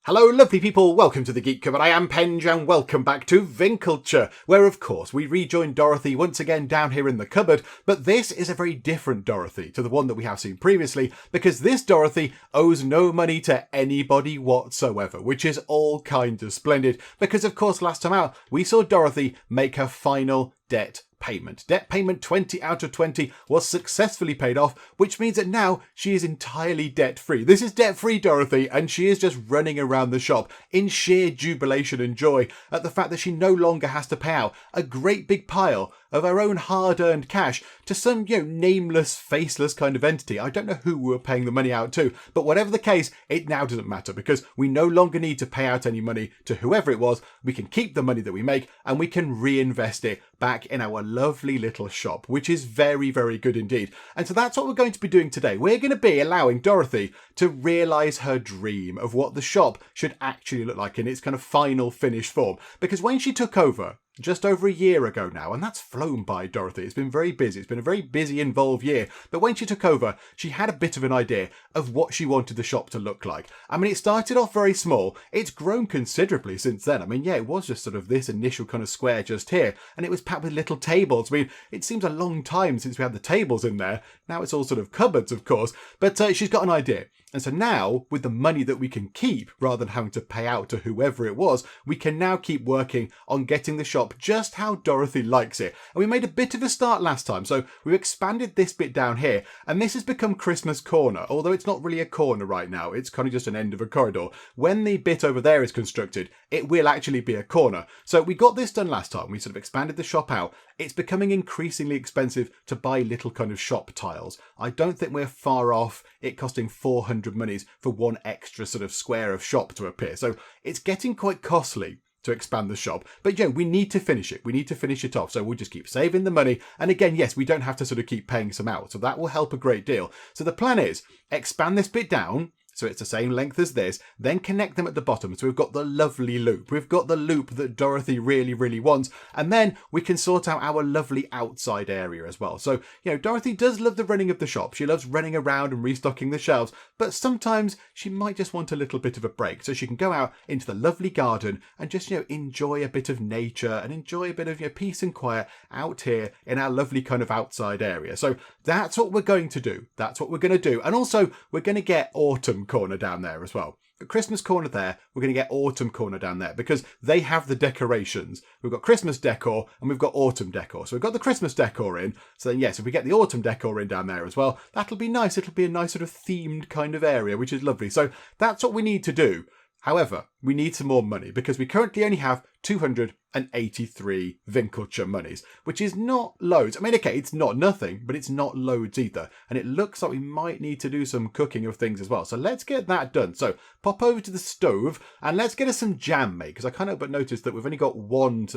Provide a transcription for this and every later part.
Hello lovely people, welcome to the Geek Cupboard. I am Penge and welcome back to Winkeltje, where of course we rejoin Dorothy once again down here in the cupboard, but this is a very different Dorothy to the one that we have seen previously, because this Dorothy owes no money to anybody whatsoever, which is all kind of splendid, because of course last time out we saw Dorothy make her final debt payment. Debt payment 20 out of 20 was successfully paid off, which means that now she is entirely debt-free. This is debt-free Dorothy, and she is just running around the shop in sheer jubilation and joy at the fact that she no longer has to pay out a great big pile of her own hard-earned cash to some, nameless, faceless kind of entity. I don't know who we were paying the money out to, but whatever the case, it now doesn't matter because we no longer need to pay out any money to whoever it was. We can keep the money that we make and we can reinvest it back in our lovely little shop, which is very, very good indeed. And so that's what we're going to be doing today. We're going to be allowing Dorothy to realise her dream of what the shop should actually look like in its kind of final finished form. Because when she took over, just over a year ago now, and that's flown by Dorothy. It's been very busy. It's been a very busy, involved year. But when she took over, she had a bit of an idea of what she wanted the shop to look like. I mean, it started off very small. It's grown considerably since then. I mean, yeah, it was just sort of this initial kind of square just here, and it was packed with little tables. I mean, it seems a long time since we had the tables in there. Now it's all sort of cupboards, of course. But she's got an idea. And so now, with the money that we can keep, rather than having to pay out to whoever it was, we can now keep working on getting the shop just how Dorothy likes it. And we made a bit of a start last time, so we've expanded this bit down here, and this has become Christmas Corner, although it's not really a corner right now, it's kind of just an end of a corridor. When the bit over there is constructed, it will actually be a corner. So we got this done last time, we sort of expanded the shop out. It's becoming increasingly expensive to buy little kind of shop tiles. I don't think we're far off it costing 400 monies for one extra sort of square of shop to appear. So it's getting quite costly to expand the shop. But we need to finish it. We need to finish it off. So we'll just keep saving the money. And again, yes, we don't have to sort of keep paying some out. So that will help a great deal. So the plan is expand this bit down, so it's the same length as this, then connect them at the bottom. So we've got the lovely loop. We've got the loop that Dorothy really, really wants. And then we can sort out our lovely outside area as well. So, Dorothy does love the running of the shop. She loves running around and restocking the shelves. But sometimes she might just want a little bit of a break. So she can go out into the lovely garden and just, enjoy a bit of nature and enjoy a bit of peace and quiet out here in our lovely kind of outside area. So that's what we're going to do. That's what we're going to do. And also, we're going to get autumn corner down there as well. The Christmas corner there, we're going to get autumn corner down there because they have the decorations. We've got Christmas decor and we've got autumn decor. So we've got the Christmas decor in. So then yes, if we get the autumn decor in down there as well, that'll be nice. It'll be a nice sort of themed kind of area, which is lovely. So that's what we need to do. However, we need some more money because we currently only have 283 Winkeltje monies, which is not loads. I mean, okay, it's not nothing, but it's not loads either. And it looks like we might need to do some cooking of things as well. So let's get that done. So pop over to the stove and let's get us some jam made because I can't help but notice that we've only got one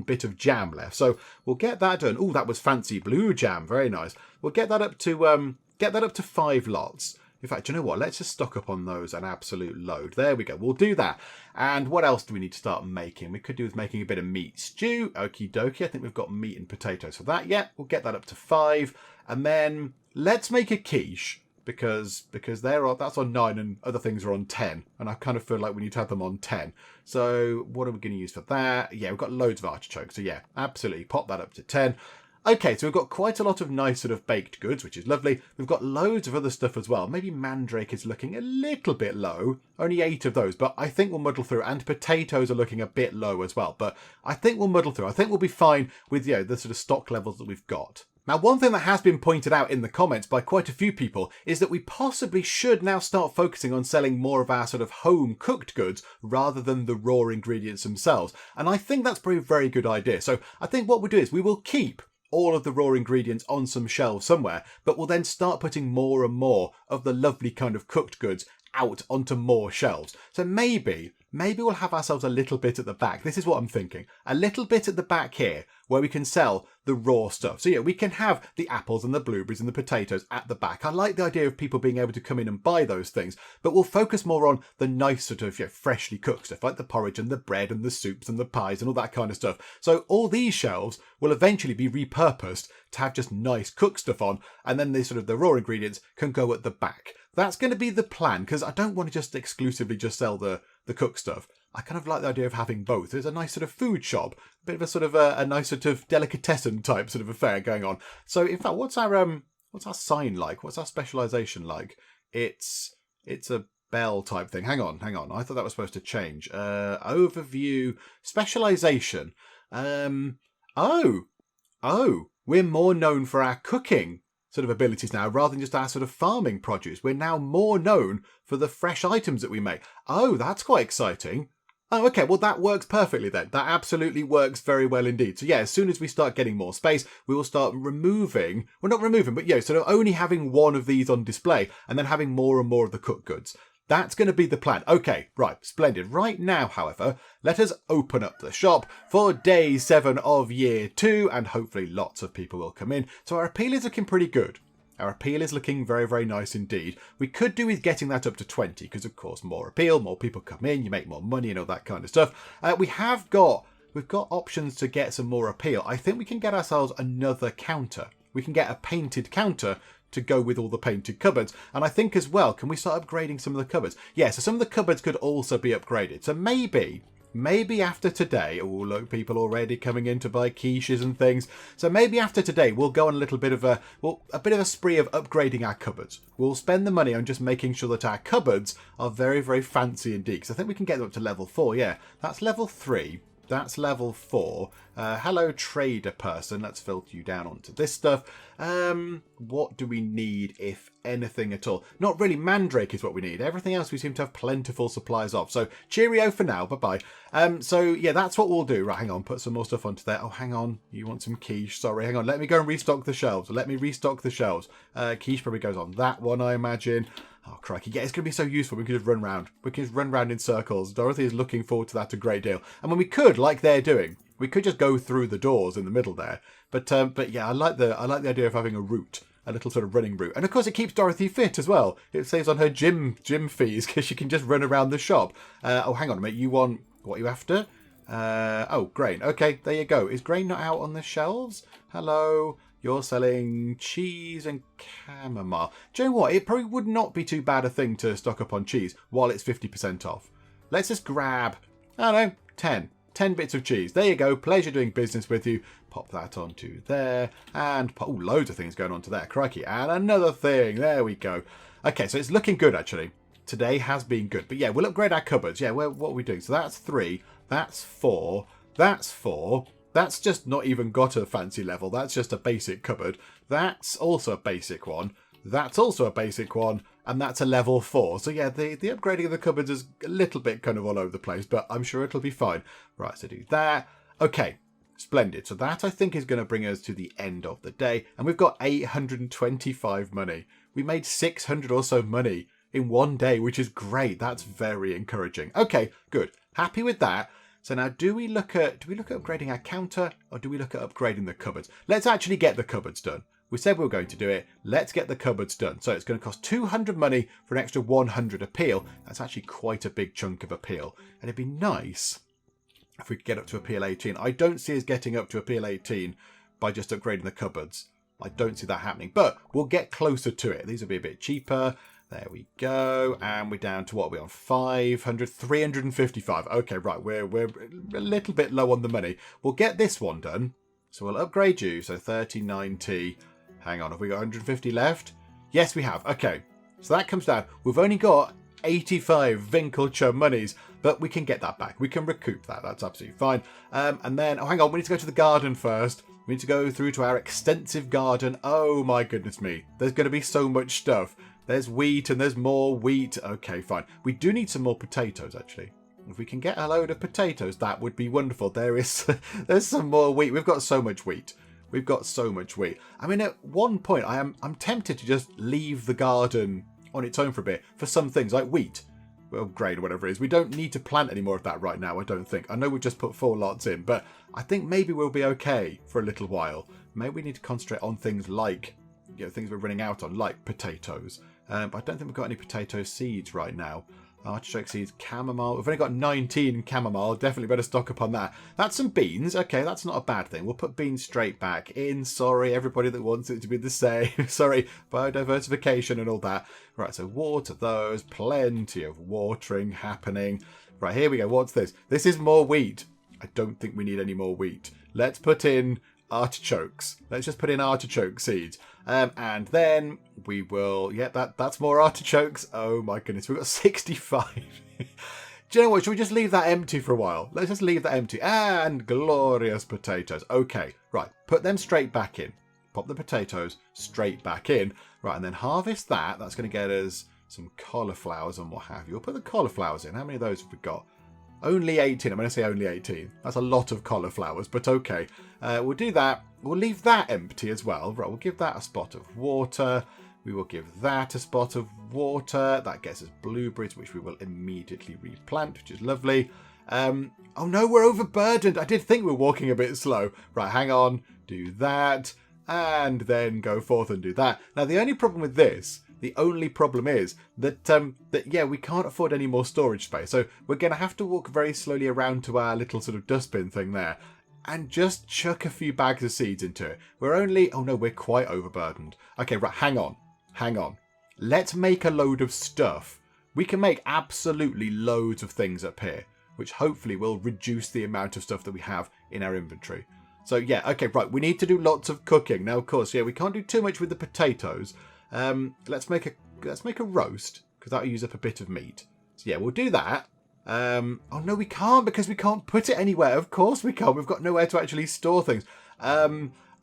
bit of jam left. So we'll get that done. Oh, that was fancy blue jam. Very nice. We'll get that up to 5 lots. In fact, you know what? Let's just stock up on those an absolute load. There we go. We'll do that. And what else do we need to start making? We could do with making a bit of meat stew. Okie dokie. I think we've got meat and potatoes for that. Yeah, we'll get that up to 5. And then let's make a quiche because that's on 9 and other things are on 10. And I kind of feel like we need to have them on 10. So what are we going to use for that? Yeah, we've got loads of artichokes. So yeah, absolutely. Pop that up to 10. Okay, so we've got quite a lot of nice sort of baked goods, which is lovely. We've got loads of other stuff as well. Maybe mandrake is looking a little bit low. Only 8 of those, but I think we'll muddle through. And potatoes are looking a bit low as well, but I think we'll muddle through. I think we'll be fine with, the sort of stock levels that we've got. Now, one thing that has been pointed out in the comments by quite a few people is that we possibly should now start focusing on selling more of our sort of home cooked goods rather than the raw ingredients themselves. And I think that's probably a very good idea. So I think what we'll do is we will keep all of the raw ingredients on some shelves somewhere, but we'll then start putting more and more of the lovely kind of cooked goods out onto more shelves. So maybe we'll have ourselves a little bit at the back. This is what I'm thinking. A little bit at the back here where we can sell the raw stuff. So yeah, we can have the apples and the blueberries and the potatoes at the back. I like the idea of people being able to come in and buy those things, but we'll focus more on the nice sort of freshly cooked stuff like the porridge and the bread and the soups and the pies and all that kind of stuff. So all these shelves will eventually be repurposed to have just nice cooked stuff on, and then the raw ingredients can go at the back. That's going to be the plan, because I don't want to just exclusively just sell the the cook stuff. I kind of like the idea of having both. There's a nice sort of food shop, a bit of a sort of a nice sort of delicatessen type sort of affair going on. So in fact, what's our sign like? What's our specialisation like? It's a bell type thing. Hang on. I thought that was supposed to change. Overview, specialisation. We're more known for our cooking sort of abilities now rather than just our sort of farming produce. We're now more known for the fresh items that we make. Oh, that's quite exciting. Oh, okay, well that works perfectly then. That absolutely works very well indeed. So yeah, as soon as we start getting more space, we will start removing, well not removing, but sort of only having one of these on display and then having more and more of the cooked goods. That's going to be the plan. Okay, right, splendid. Right now, however, let us open up the shop for day 7 of year 2 and hopefully lots of people will come in. So our appeal is looking pretty good. Our appeal is looking very, very nice indeed. We could do with getting that up to 20 because, of course, more appeal, more people come in, you make more money and all that kind of stuff. We've got options to get some more appeal. I think we can get ourselves another counter. We can get a painted counter to go with all the painted cupboards. And I think as well, can we start upgrading some of the cupboards? Yeah, so some of the cupboards could also be upgraded. So maybe after today, oh look, people already coming in to buy quiches and things. So maybe after today, we'll go on a bit of a spree of upgrading our cupboards. We'll spend the money on just making sure that our cupboards are very, very fancy indeed. Because I think we can get them up to level 4. Yeah, that's level 3. That's level 4. Hello, trader person. Let's filter you down onto this stuff. What do we need, if anything at all? Not really. Mandrake is what we need. Everything else we seem to have plentiful supplies of. So cheerio for now. Bye-bye. So yeah, that's what we'll do. Right, hang on. Put some more stuff onto there. Oh, hang on. You want some quiche? Sorry, hang on. Let me go and restock the shelves. Quiche probably goes on that one, I imagine. Oh, crikey. Yeah, it's going to be so useful. We can just run around. We can just run around in circles. Dorothy is looking forward to that a great deal. And when we could, like they're doing, we could just go through the doors in the middle there. But yeah, I like the idea of having a route, a little sort of running route. And of course, it keeps Dorothy fit as well. It saves on her gym fees because she can just run around the shop. Oh, hang on a minute. You want what you after? Oh, grain. Okay, there you go. Is grain not out on the shelves? Hello. You're selling cheese and chamomile. Do you know what? It probably would not be too bad a thing to stock up on cheese while it's 50% off. Let's just grab, I don't know, 10 bits of cheese. There you go. Pleasure doing business with you. Pop that onto there. And, oh, loads of things going onto there. Crikey. And another thing. There we go. Okay, so it's looking good, actually. Today has been good. But yeah, we'll upgrade our cupboards. Yeah, what are we doing? So that's 3. That's 4. That's 4. That's just not even got a fancy level. That's just a basic cupboard. That's also a basic one. That's also a basic one. And that's a level 4. So yeah, the upgrading of the cupboards is a little bit kind of all over the place, but I'm sure it'll be fine. Right, so do that. Okay, splendid. So that I think is going to bring us to the end of the day. And we've got 825 money. We made 600 or so money in one day, which is great. That's very encouraging. Okay, good. Happy with that. So now do we look at upgrading our counter, or do we look at upgrading the cupboards? Let's actually get the cupboards done. We said we were going to do it. Let's get the cupboards done. So it's going to cost 200 money for an extra 100 appeal. That's actually quite a big chunk of appeal. And it'd be nice if we could get up to appeal 18. I don't see us getting up to appeal 18 by just upgrading the cupboards. I don't see that happening, but we'll get closer to it. These will be a bit cheaper. There we go. And we're down to what are we on? 500, 355. Okay, right. We're a little bit low on the money. We'll get this one done. So we'll upgrade you. So 30, 90. Hang on. Have we got 150 left? Yes, we have. Okay. So that comes down. We've only got 85 Winkeltje monies, but we can get that back. We can recoup that. That's absolutely fine. And then, oh, hang on. We need to go to the garden first. We need to go through to our extensive garden. Oh, my goodness me. There's going to be so much stuff. There's wheat and there's more wheat. Okay, fine. We do need some more potatoes, actually. If we can get a load of potatoes, that would be wonderful. There's some more wheat. We've got so much wheat. We've got so much wheat. I mean, at one point, I'm tempted to just leave the garden on its own for a bit for some things like wheat. Well, grain or whatever it is. We don't need to plant any more of that right now, I don't think. I know we've just put 4 lots in, but I think maybe we'll be okay for a little while. Maybe we need to concentrate on things like, things we're running out on, like potatoes. But I don't think we've got any potato seeds right now. Artichoke seeds, chamomile. We've only got 19 chamomile. Definitely better stock up on that. That's some beans. Okay, that's not a bad thing. We'll put beans straight back in. Sorry, everybody that wants it to be the same. Sorry, biodiversification and all that. Right, so water those. Plenty of watering happening. Right, here we go. What's this? This is more wheat. I don't think we need any more wheat. Let's put in artichokes. Let's just put in artichoke seeds. And then we will... Yeah, that's more artichokes. Oh my goodness, we've got 65. Do you know what? Should we just leave that empty for a while? Let's just leave that empty. And glorious potatoes. Okay, right. Put them straight back in. Pop the potatoes straight back in. Right, and then harvest that. That's going to get us some cauliflowers and what have you. We'll put the cauliflowers in. How many of those have we got? Only 18. I'm going to say only 18. That's a lot of cauliflowers, but okay. We'll do that. We'll leave that empty as well. Right, we'll give that a spot of water. We will give that a spot of water. That gets us blueberries, which we will immediately replant, which is lovely. Oh no, we're overburdened. I did think we were walking a bit slow. Right, hang on. Do that. And then go forth and do that. Now, the only problem with this, the only problem is that, yeah, we can't afford any more storage space. So we're going to have to walk very slowly around to our little sort of dustbin thing there and just chuck a few bags of seeds into it. We're only... Oh no, we're quite overburdened. Okay, right, hang on. Hang on. Let's make a load of stuff. We can make absolutely loads of things up here, which hopefully will reduce the amount of stuff that we have in our inventory. So yeah, okay, right. We need to do lots of cooking. Now, of course, yeah, we can't do too much with the potatoes. Let's make a roast, because that'll use up a bit of meat. So yeah, we'll do that. Oh no, we can't, because we can't put it anywhere. Of course we can't. We've got nowhere to actually store things.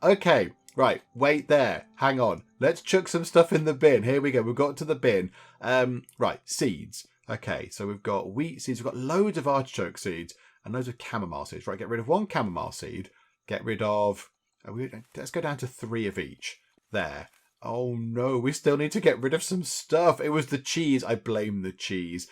Okay. Right, wait there. Hang on. Let's chuck some stuff in the bin. Here we go. We've got to the bin. Right, seeds. Okay, so we've got wheat seeds. We've got loads of artichoke seeds and loads of chamomile seeds. Right, get rid of one chamomile seed. Get rid of... let's go down to 3 of each. There. Oh no, we still need to get rid of some stuff. It was the cheese. I blame the cheese.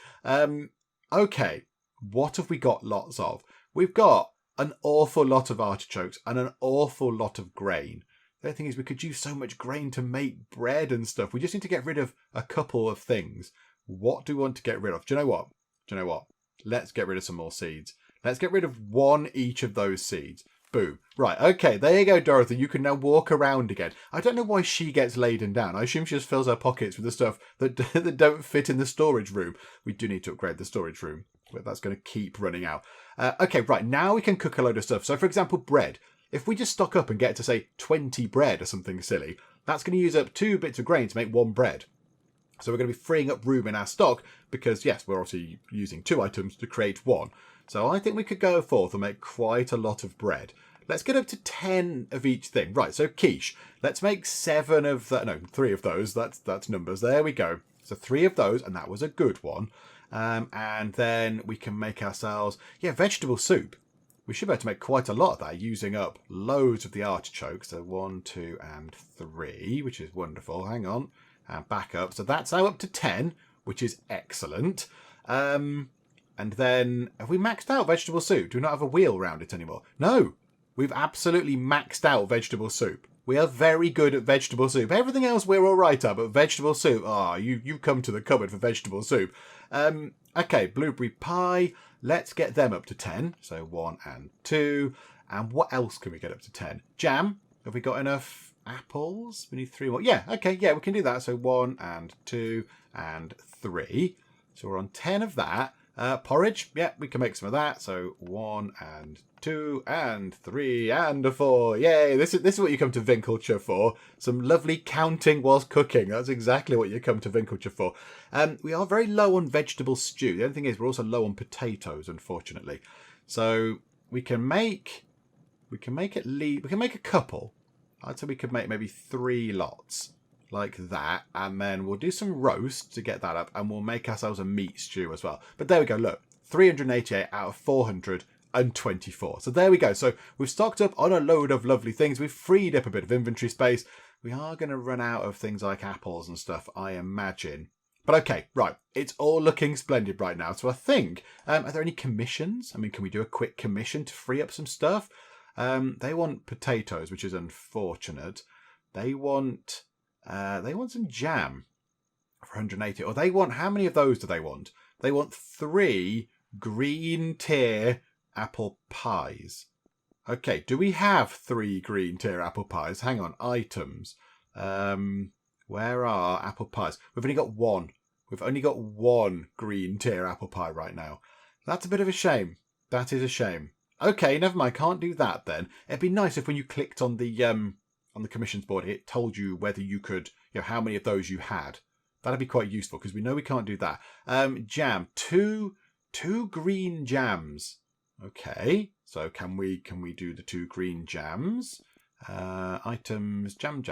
Okay, what have we got lots of? We've got an awful lot of artichokes and an awful lot of grain. The thing is, we could use so much grain to make bread and stuff. We just need to get rid of a couple of things. What do we want to get rid of? Do you know what? Let's get rid of some more seeds. Let's get rid of 1 each of those seeds. Boom. Right, okay, there you go, Dorothy. You can now walk around again. I don't know why she gets laden down. I assume she just fills her pockets with the stuff that, that don't fit in the storage room. We do need to upgrade the storage room, but that's going to keep running out. Okay, right, now we can cook a load of stuff. So, for example, bread. If we just stock up and get to, say, 20 bread or something silly, that's going to use up 2 bits of grain to make 1 bread. So we're going to be freeing up room in our stock because, yes, we're obviously using 2 items to create 1. So I think we could go forth and make quite a lot of bread. Let's get up to 10 of each thing. Right, so quiche. Let's make 7 of that. No, 3 of those. That's numbers. There we go. So 3 of those, and that was a good one. And then we can make ourselves, yeah, vegetable soup. We should be able to make quite a lot of that using up loads of the artichokes. So 1, 2, and 3, which is wonderful. Hang on. And back up. So that's now up to 10, which is excellent. And then, have we maxed out vegetable soup? Do we not have a wheel around it anymore? No, we've absolutely maxed out vegetable soup. We are very good at vegetable soup. Everything else we're all right at, but vegetable soup, you've come to the cupboard for vegetable soup. Okay, blueberry pie. Let's get them up to 10. So 1 and 2. And what else can we get up to 10? Jam. Have we got enough apples? We need 3 more. Yeah, okay, yeah, we can do that. So 1 and 2 and 3. So we're on 10 of that. Porridge. Yeah, we can make some of that. So 1 and 2 and 3 and a 4. Yay! This is what you come to Winkeltje for. Some lovely counting whilst cooking. That's exactly what you come to Winkeltje for. We are very low on vegetable stew. The only thing is we're also low on potatoes, unfortunately. So we can make a couple. I'd say we could make maybe 3 lots like that, and then we'll do some roast to get that up, and we'll make ourselves a meat stew as well. But there we go, look, 388 out of 424. So there we go. So we've stocked up on a load of lovely things. We've freed up a bit of inventory space. We are going to run out of things like apples and stuff, I imagine. But okay, right, it's all looking splendid right now. So I think, are there any commissions? I mean, can we do a quick commission to free up some stuff? They want potatoes, which is unfortunate. They want some jam for 180. Or they want, how many of those do they want? They want 3 green tier apple pies. Okay, do we have 3 green tier apple pies? Hang on, items. Where are apple pies? We've only got 1. We've only got 1 green tier apple pie right now. That's a bit of a shame. That is a shame. Okay, never mind. Can't do that then. It'd be nice if when you clicked on the commissions board, it told you whether you could, how many of those you had. That'd be quite useful because we know we can't do that. Jam, two green jams. Okay, so can we do the 2 green jams? Items, jam.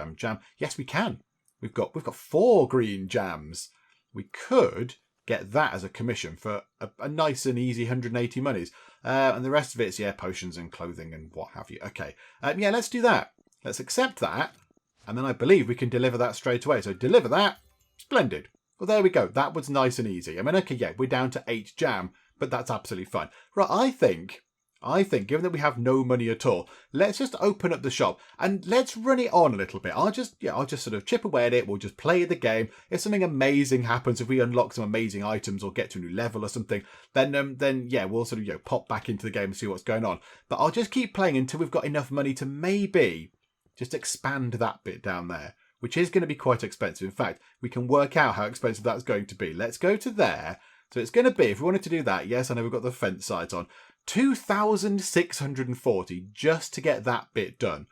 Yes, we can. We've got 4 green jams. We could get that as a commission for a nice and easy 180 monies. And the rest of it's, potions and clothing and what have you. Okay, let's do that. Let's accept that. And then I believe we can deliver that straight away. So deliver that. Splendid. Well, there we go. That was nice and easy. I mean, okay, we're down to 8 jam, but that's absolutely fine. Right, I think, given that we have no money at all, let's just open up the shop and let's run it on a little bit. I'll just sort of chip away at it. We'll just play the game. If something amazing happens, if we unlock some amazing items or get to a new level or something, then we'll sort of, pop back into the game and see what's going on. But I'll just keep playing until we've got enough money to maybe just expand that bit down there, which is going to be quite expensive. In fact, we can work out how expensive that's going to be. Let's go to there. So it's going to be, if we wanted to do that, yes, I know we've got the fence sides on, 2,640 just to get that bit done.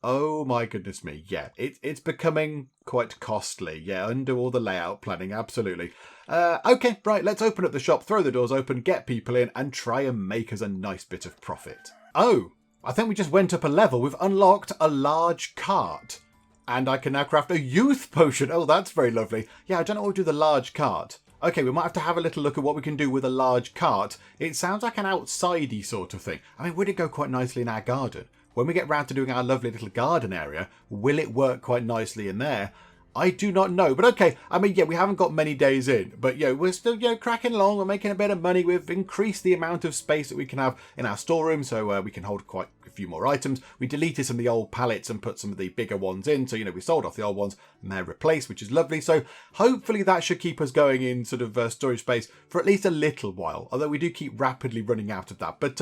Oh my goodness me. Yeah, it's becoming quite costly. Yeah, under all the layout planning, absolutely. Okay, right, let's open up the shop, throw the doors open, get people in, and try and make us a nice bit of profit. Oh, I think we just went up a level. We've unlocked a large cart. And I can now craft a youth potion. Oh, that's very lovely. Yeah, I don't know what we'll do with the large cart. Okay, we might have to have a little look at what we can do with a large cart. It sounds like an outsidey sort of thing. I mean, would it go quite nicely in our garden? When we get round to doing our lovely little garden area, will it work quite nicely in there? I do not know. But okay, I mean, we haven't got many days in. But, we're still, cracking along. We're making a bit of money. We've increased the amount of space that we can have in our storeroom. So we can hold quite a few more items. We deleted some of the old pallets and put some of the bigger ones in. So, we sold off the old ones and they're replaced, which is lovely. So hopefully that should keep us going in sort of storage space for at least a little while. Although we do keep rapidly running out of that. But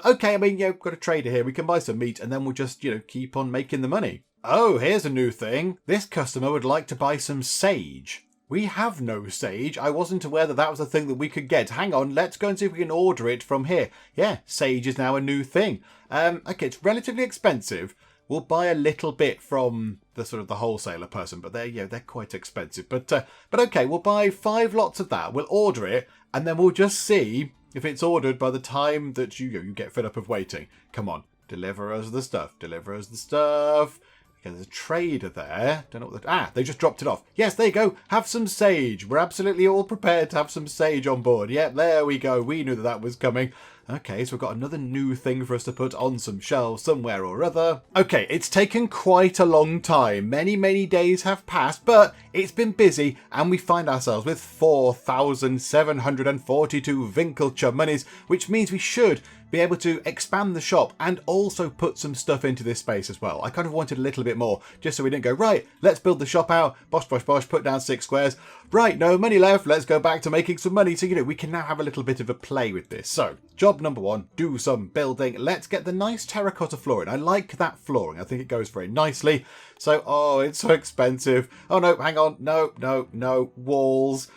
okay, I mean, we've got a trader here. We can buy some meat and then we'll just, keep on making the money. Oh, here's a new thing. This customer would like to buy some sage. We have no sage. I wasn't aware that was a thing that we could get. Hang on, let's go and see if we can order it from here. Yeah, sage is now a new thing. Okay, it's relatively expensive. We'll buy a little bit from the sort of the wholesaler person, but they're quite expensive. But okay, we'll buy 5 lots of that. We'll order it, and then we'll just see if it's ordered by the time that you get fed up of waiting. Come on, deliver us the stuff. Deliver us the stuff. Okay, there's a trader there. Don't know what they just dropped it off. Yes, there you go. Have some sage. We're absolutely all prepared to have some sage on board. Yep, there we go. We knew that was coming. Okay, so we've got another new thing for us to put on some shelves somewhere or other. Okay, it's taken quite a long time. Many, many days have passed, but it's been busy and we find ourselves with 4,742 Winkeltje monies, which means we should be able to expand the shop and also put some stuff into this space as well. I kind of wanted a little bit more, just so we didn't go, right, let's build the shop out, bosh, put down 6 squares. Right, no money left, let's go back to making some money. So, we can now have a little bit of a play with this. So, job number 1, do some building. Let's get the nice terracotta flooring. I like that flooring. I think it goes very nicely. So, oh, it's so expensive. Oh, no, hang on. No. Walls.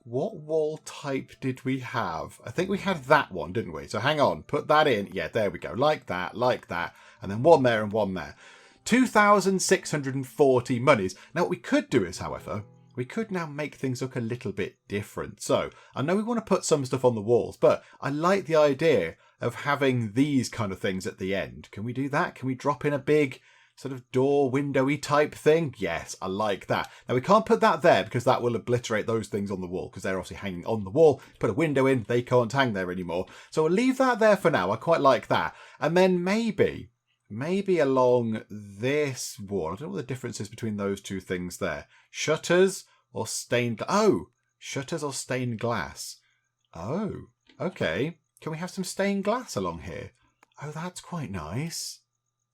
What wall type did we have? I think we had that one, didn't we? So hang on, put that in. Yeah, there we go. Like that. And then one there and one there. 2,640 monies. Now, what we could do is, however, we could now make things look a little bit different. So I know we want to put some stuff on the walls, but I like the idea of having these kind of things at the end. Can we do that? Can we drop in a big sort of door windowy type thing? Yes, I like that. Now we can't put that there because that will obliterate those things on the wall because they're obviously hanging on the wall. Put a window in, they can't hang there anymore. So we'll leave that there for now. I quite like that. And then maybe along this wall, I don't know what the difference is between those two things there. Shutters or stained glass? Oh, shutters or stained glass. Oh, okay. Can we have some stained glass along here? Oh, that's quite nice.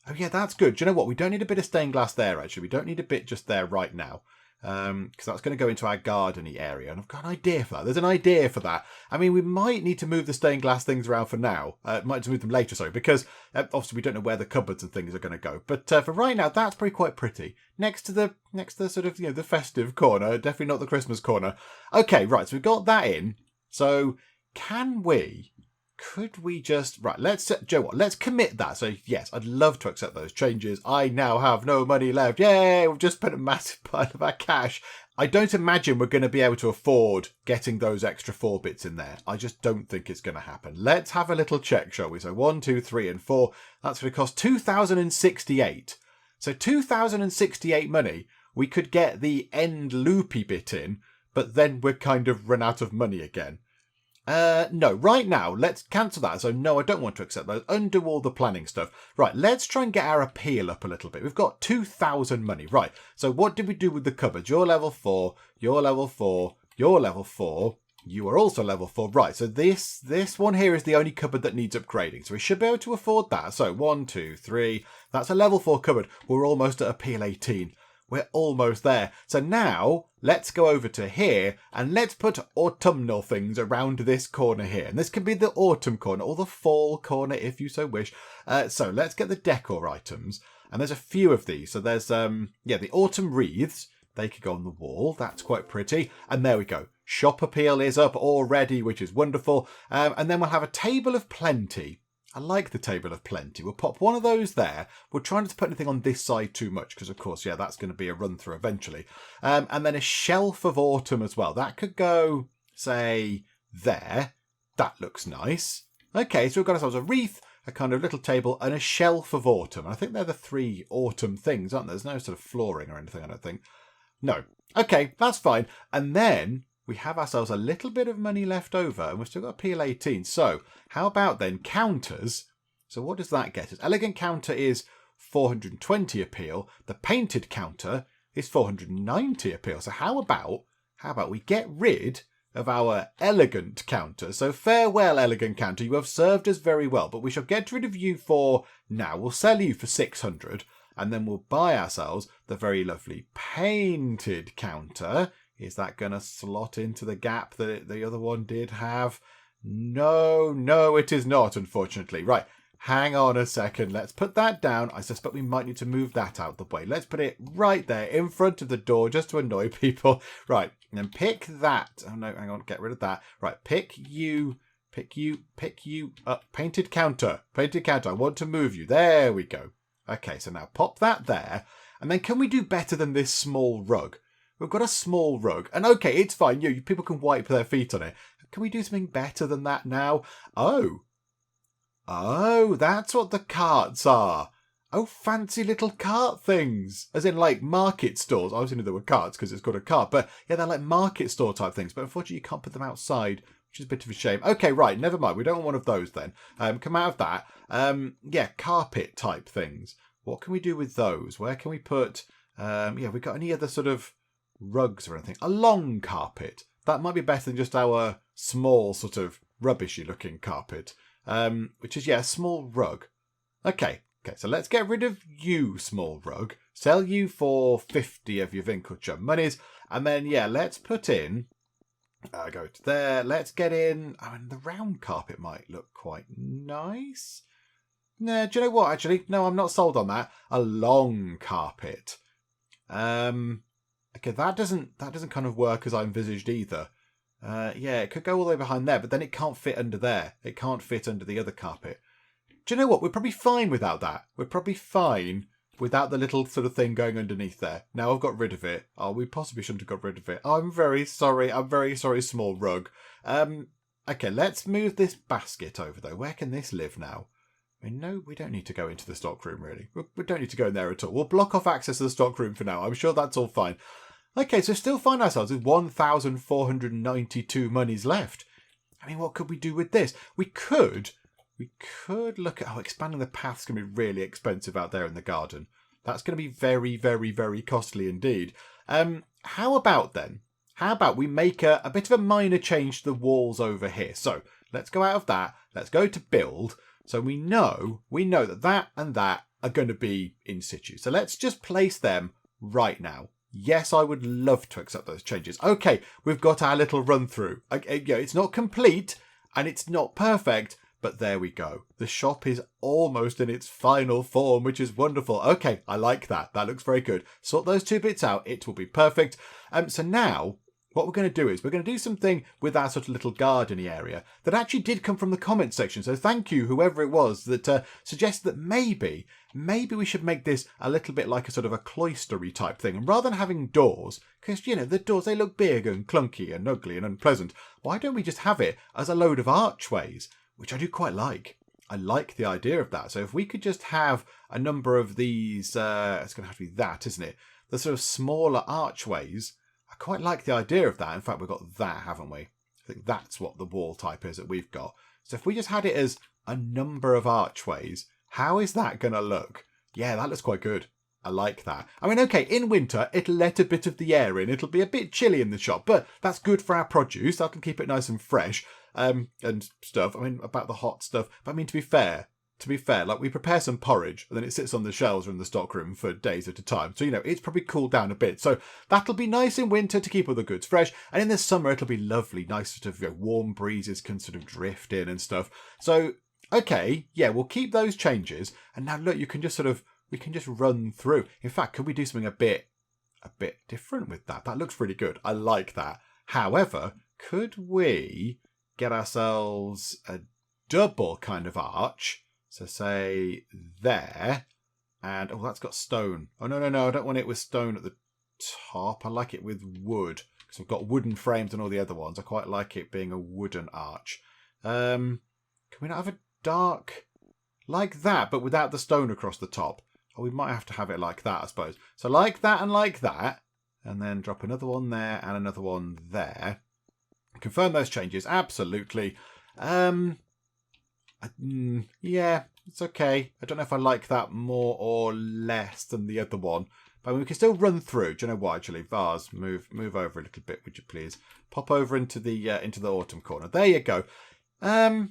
Oh, yeah, that's good. Do you know what? We don't need a bit of stained glass there, actually. We don't need a bit just there right now. Because that's going to go into our garden-y area. And I've got an idea for that. There's an idea for that. I mean, we might need to move the stained glass things around for now. Might have to move them later, sorry. Because obviously we don't know where the cupboards and things are going to go. But for right now, that's pretty quite pretty. Next to the sort of, the festive corner. Definitely not the Christmas corner. Okay, right. So we've got that in. So Could we just... Right, Joe, what? Let's commit that. So, yes, I'd love to accept those changes. I now have no money left. Yay! We've just spent a massive pile of our cash. I don't imagine we're going to be able to afford getting those extra 4 bits in there. I just don't think it's going to happen. Let's have a little check, shall we? So 1, 2, 3, and 4. That's going to cost 2,068. So 2,068 money. We could get the end loopy bit in, but then we're kind of run out of money again. No, right now, let's cancel that. So no, I don't want to accept those. Undo all the planning stuff. Right, let's try and get our appeal up a little bit. We've got 2,000 money. Right, so what did we do with the cupboards? You're level 4, you're level 4, you're level 4. You are also level 4. Right, so this one here is the only cupboard that needs upgrading. So we should be able to afford that. So 1, 2, 3. That's a level 4 cupboard. We're almost at appeal 18. We're almost there. So now let's go over to here and let's put autumnal things around this corner here. And this can be the autumn corner or the fall corner if you so wish. So let's get the decor items. And there's a few of these. So there's, the autumn wreaths. They could go on the wall. That's quite pretty. And there we go. Shop appeal is up already, which is wonderful. And then we'll have a table of plenty. I like the table of plenty. We'll pop one of those there. We'll try not to put anything on this side too much because, of course, yeah, that's going to be a run through eventually. And then a shelf of autumn as well. That could go, say, there. That looks nice. Okay, so we've got ourselves a wreath, a kind of little table, and a shelf of autumn. I think they're the 3 autumn things, aren't there? There's no sort of flooring or anything, I don't think. No. Okay, that's fine. And then we have ourselves a little bit of money left over, and we've still got appeal 18. So how about then counters? So what does that get us? Elegant counter is 420 appeal. The painted counter is 490 appeal. So how about we get rid of our elegant counter? So farewell, elegant counter. You have served us very well, but we shall get rid of you for now. We'll sell you for 600, and then we'll buy ourselves the very lovely painted counter. Is that going to slot into the gap that the other one did have? No, it is not, unfortunately. Right, hang on a second. Let's put that down. I suspect we might need to move that out the way. Let's put it right there in front of the door just to annoy people. Right, and then pick that. Oh, no, hang on. Get rid of that. Right, pick you up. Painted counter. I want to move you. There we go. Okay, so now pop that there. And then can we do better than this small rug? We've got a small rug. And okay, it's fine. People can wipe their feet on it. Can we do something better than that now? Oh, that's what the carts are. Oh, fancy little cart things. As in like market stores. I was thinking there were carts because it's got a cart. But yeah, they're like market store type things. But unfortunately, you can't put them outside, which is a bit of a shame. Okay, right. Never mind. We don't want one of those then. Come out of that. Carpet type things. What can we do with those? Where can we put... we got any other sort of rugs or anything? A long carpet. That might be better than just our small sort of rubbishy looking carpet. Which is, a small rug. Okay, so let's get rid of you, small rug. Sell you for 50 of your Winkeltje monies. And then, let's put in... go to there. Let's get in... the round carpet might look quite nice. Nah, do you know what, actually? No, I'm not sold on that. A long carpet. Okay, that doesn't kind of work as I envisaged either. It could go all the way behind there, but then it can't fit under there. It can't fit under the other carpet. Do you know what? We're probably fine without that. We're probably fine without the little sort of thing going underneath there. Now I've got rid of it. Oh, we possibly shouldn't have got rid of it. I'm very sorry. I'm very sorry, small rug. Okay, let's move this basket over, though. Where can this live now? No, we don't need to go into the stockroom, really. We don't need to go in there at all. We'll block off access to the stockroom for now. I'm sure that's all fine. Okay, so still find ourselves with 1,492 monies left. What could we do with this? We could look at... expanding the path's going to be really expensive out there in the garden. That's going to be very, very, very costly indeed. How about we make a bit of a minor change to the walls over here? So let's go out of that. Let's go to build. So we know that and that are going to be in situ. So let's just place them right now. Yes, I would love to accept those changes. Okay, we've got our little run through. It's not complete and it's not perfect, but there we go. The shop is almost in its final form, which is wonderful. Okay, I like that. That looks very good. Sort those 2 bits out. It will be perfect. So now what we're going to do is we're going to do something with our sort of little gardeny area that actually did come from the comment section. So thank you, whoever it was that suggested that maybe we should make this a little bit like a sort of a cloistery type thing. And rather than having doors, because, you know, the doors, they look big and clunky and ugly and unpleasant, why don't we just have it as a load of archways, which I do quite like. I like the idea of that. So if we could just have a number of these, it's going to have to be that, isn't it? The sort of smaller archways. I quite like the idea of that. In fact, we've got that, haven't we? I think that's what the wall type is that we've got. So if we just had it as a number of archways, how is that going to look? Yeah, that looks quite good. I like that. I mean, okay, in winter, it'll let a bit of the air in. It'll be a bit chilly in the shop, but that's good for our produce. That'll keep it nice and fresh and stuff. I mean, about the hot stuff. But I mean, to be fair, like we prepare some porridge and then it sits on the shelves or in the stockroom for days at a time. So, you know, it's probably cooled down a bit. So that'll be nice in winter to keep all the goods fresh. And in the summer, it'll be lovely. Nice sort of, you know, warm breezes can sort of drift in and stuff. So, okay, yeah, we'll keep those changes. And now look, we can just run through. In fact, could we do something a bit different with that? That looks really good. I like that. However, could we get ourselves a double kind of arch? So say there, and oh, that's got stone. Oh, no, I don't want it with stone at the top. I like it with wood, because I've got wooden frames and all the other ones. I quite like it being a wooden arch. Can we not have a dark like that, but without the stone across the top? Or we might have to have it like that, I suppose. So like that, and then drop another one there and another one there. Confirm those changes, absolutely. Yeah, it's okay. I don't know if I like that more or less than the other one. But we can still run through. Do you know what, actually? Vase, move over a little bit, would you please? Pop over into the autumn corner. There you go. I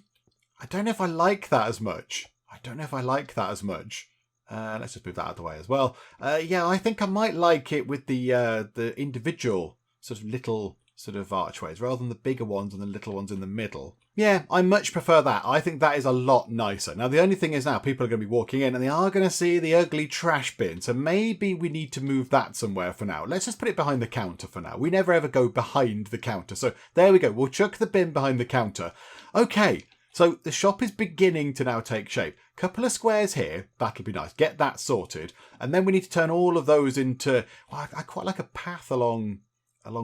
don't know if I like that as much. Let's just move that out of the way as well. Yeah, I think I might like it with the individual sort of little sort of archways rather than the bigger ones and the little ones in the middle. Yeah, I much prefer that. I think that is a lot nicer. Now, the only thing is now people are going to be walking in and they are going to see the ugly trash bin. So maybe we need to move that somewhere for now. Let's just put it behind the counter for now. We never ever go behind the counter. So there we go. We'll chuck the bin behind the counter. Okay, so the shop is beginning to now take shape. Couple of squares here. That'll be nice. Get that sorted. And then we need to turn all of those into... Well, I quite like a path along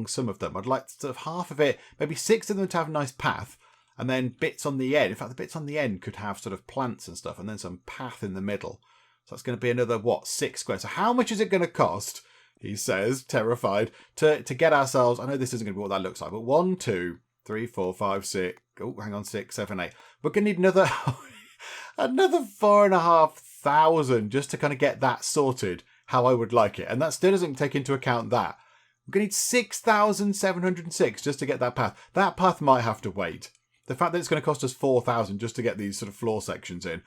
some of them. I'd like sort of half of it, maybe 6 of them to have a nice path. And then bits on the end. In fact, the bits on the end could have sort of plants and stuff. And then some path in the middle. So that's going to be another, 6 squares. So how much is it going to cost, he says, terrified, to get ourselves... I know this isn't going to be what that looks like. But 1, 2, 3, 4, 5, 6... Oh, hang on, 6, 7, 8. We're going to need another... another 4,500 just to kind of get that sorted how I would like it. And that still doesn't take into account that. We're going to need 6,706 just to get that path. That path might have to wait. The fact that it's going to cost us 4,000 just to get these sort of floor sections in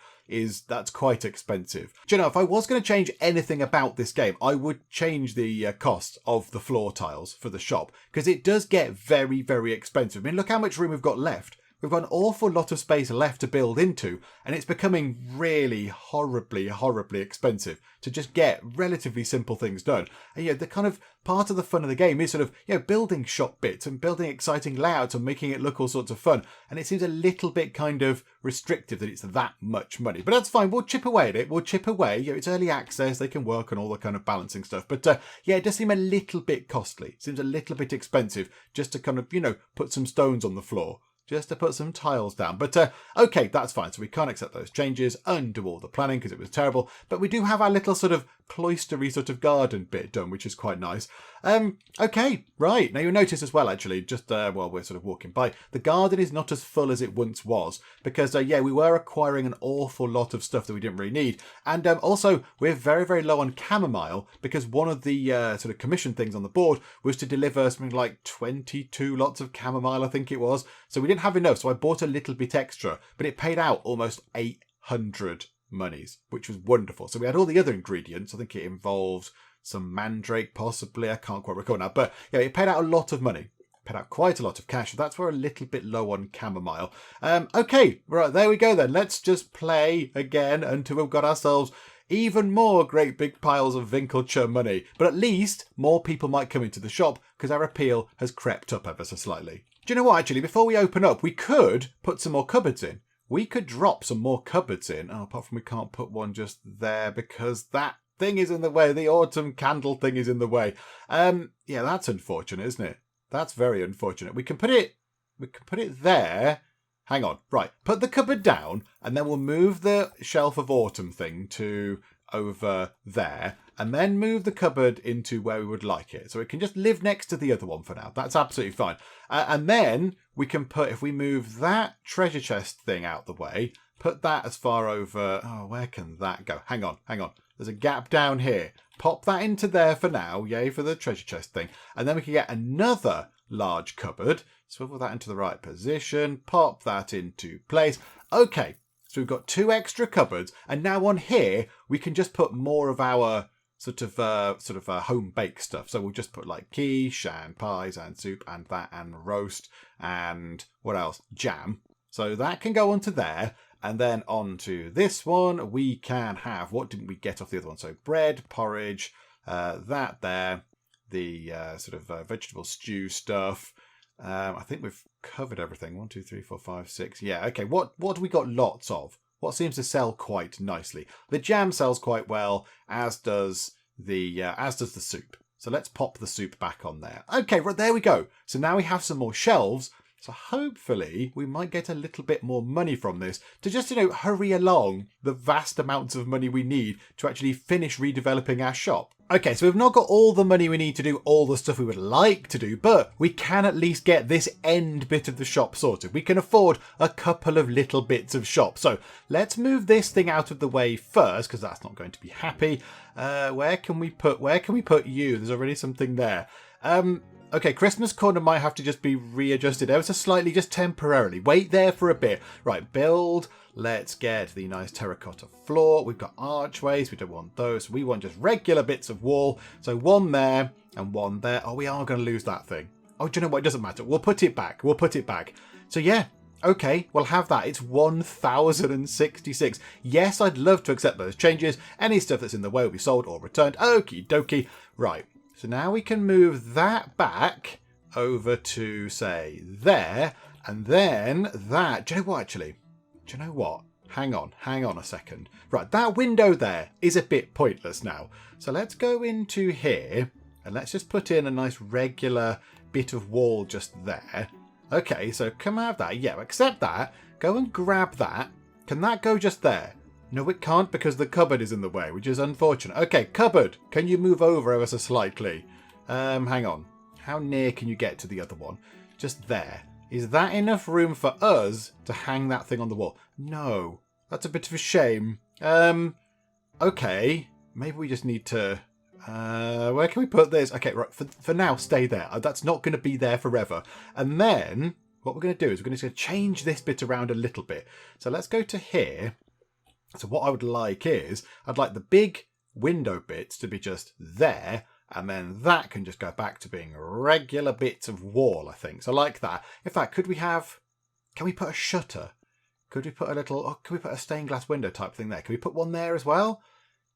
that's quite expensive. Do you know, if I was going to change anything about this game, I would change the cost of the floor tiles for the shop because it does get very, very expensive. I mean, look how much room we've got left. We've got an awful lot of space left to build into, and it's becoming really horribly, horribly expensive to just get relatively simple things done. And, you know, the kind of part of the fun of the game is sort of, you know, building shop bits and building exciting layouts and making it look all sorts of fun. And it seems a little bit kind of restrictive that it's that much money. But that's fine. We'll chip away at it. We'll chip away. You know, it's early access. They can work on all the kind of balancing stuff. But, yeah, it does seem a little bit costly. It seems a little bit expensive just to kind of, you know, put some stones on the floor. Just to put some tiles down. But, okay, that's fine. So we can't accept those changes, undo all the planning because it was terrible. But we do have our little sort of cloistery sort of garden bit done, which is quite nice. Okay, right. Now you'll notice as well, actually, just while we're sort of walking by, the garden is not as full as it once was. Because, yeah, we were acquiring an awful lot of stuff that we didn't really need. And also, we're very, very low on chamomile because one of the sort of commission things on the board was to deliver something like 22 lots of chamomile, I think it was. So we didn't have enough, so I bought a little bit extra, but it paid out almost 800 monies, which was wonderful. So we had all the other ingredients. I think it involved some mandrake, possibly. I can't quite recall now, but yeah, it paid out a lot of money. Paid out quite a lot of cash. So that's where we're a little bit low on chamomile. Okay, right, there we go then. Let's just play again until we've got ourselves even more great big piles of Winkeltje money. But at least more people might come into the shop because our appeal has crept up ever so slightly. Do you know what, actually, before we open up, we could put some more cupboards in. We could drop some more cupboards in. Oh, apart from we can't put one just there because that thing is in the way. The autumn candle thing is in the way. Yeah, that's unfortunate, isn't it? That's very unfortunate. We can put it there. Hang on. Right. Put the cupboard down and then we'll move the shelf of autumn thing to over there and then move the cupboard into where we would like it. So it can just live next to the other one for now. That's absolutely fine. And then we can put, if we move that treasure chest thing out the way, put that as far over. Oh, where can that go? Hang on. There's a gap down here. Pop that into there for now. Yay for the treasure chest thing. And then we can get another large cupboard. Swivel that into the right position. Pop that into place. Okay. So we've got 2 extra cupboards. And now on here, we can just put more of our sort of home baked stuff. So we'll just put like quiche and pies and soup and that and roast and what else? Jam. So that can go onto there. And then onto this one, we can have, what didn't we get off the other one? So bread, porridge, that there, the vegetable stew stuff. I think we've covered everything. 1, 2, 3, 4, 5, 6. Yeah, okay. What have we got lots of? What seems to sell quite nicely? The jam sells quite well, as does the soup. So let's pop the soup back on there. Okay, right, there we go. So now we have some more shelves. So hopefully we might get a little bit more money from this to just, hurry along the vast amounts of money we need to actually finish redeveloping our shop. Okay, so we've not got all the money we need to do all the stuff we would like to do, but we can at least get this end bit of the shop sorted. We can afford a couple of little bits of shop. So let's move this thing out of the way first, because that's not going to be happy. Where can we put you? There's already something there. Okay, Christmas corner might have to just be readjusted ever so slightly, just temporarily. Wait there for a bit. Right, build. Let's get the nice terracotta floor. We've got archways. We don't want those. We want just regular bits of wall. So one there and one there. Oh, we are going to lose that thing. Oh, do you know what? It doesn't matter. We'll put it back. So yeah, okay, we'll have that. It's 1,066. Yes, I'd love to accept those changes. Any stuff that's in the way will be sold or returned. Okie dokie. Right. So now we can move that back over to, say, there. And then that. Do you know what, actually? Do you know what? Hang on a second. Right, that window there is a bit pointless now. So let's go into here and let's just put in a nice regular bit of wall just there. Okay, so come out of that. Yeah, accept that. Go and grab that. Can that go just there? No, it can't because the cupboard is in the way, which is unfortunate. Okay, cupboard, can you move over ever so slightly? Hang on. How near can you get to the other one? Just there. Is that enough room for us to hang that thing on the wall? No. That's a bit of a shame. Okay. Maybe we just need to... where can we put this? Okay, right. For now, stay there. That's not going to be there forever. And then what we're going to do is we're going to change this bit around a little bit. So let's go to here. So what I would like is, I'd like the big window bits to be just there, and then that can just go back to being regular bits of wall, I think. So like that. In fact, can we put a shutter? Can we put a stained glass window type thing there? Can we put one there as well?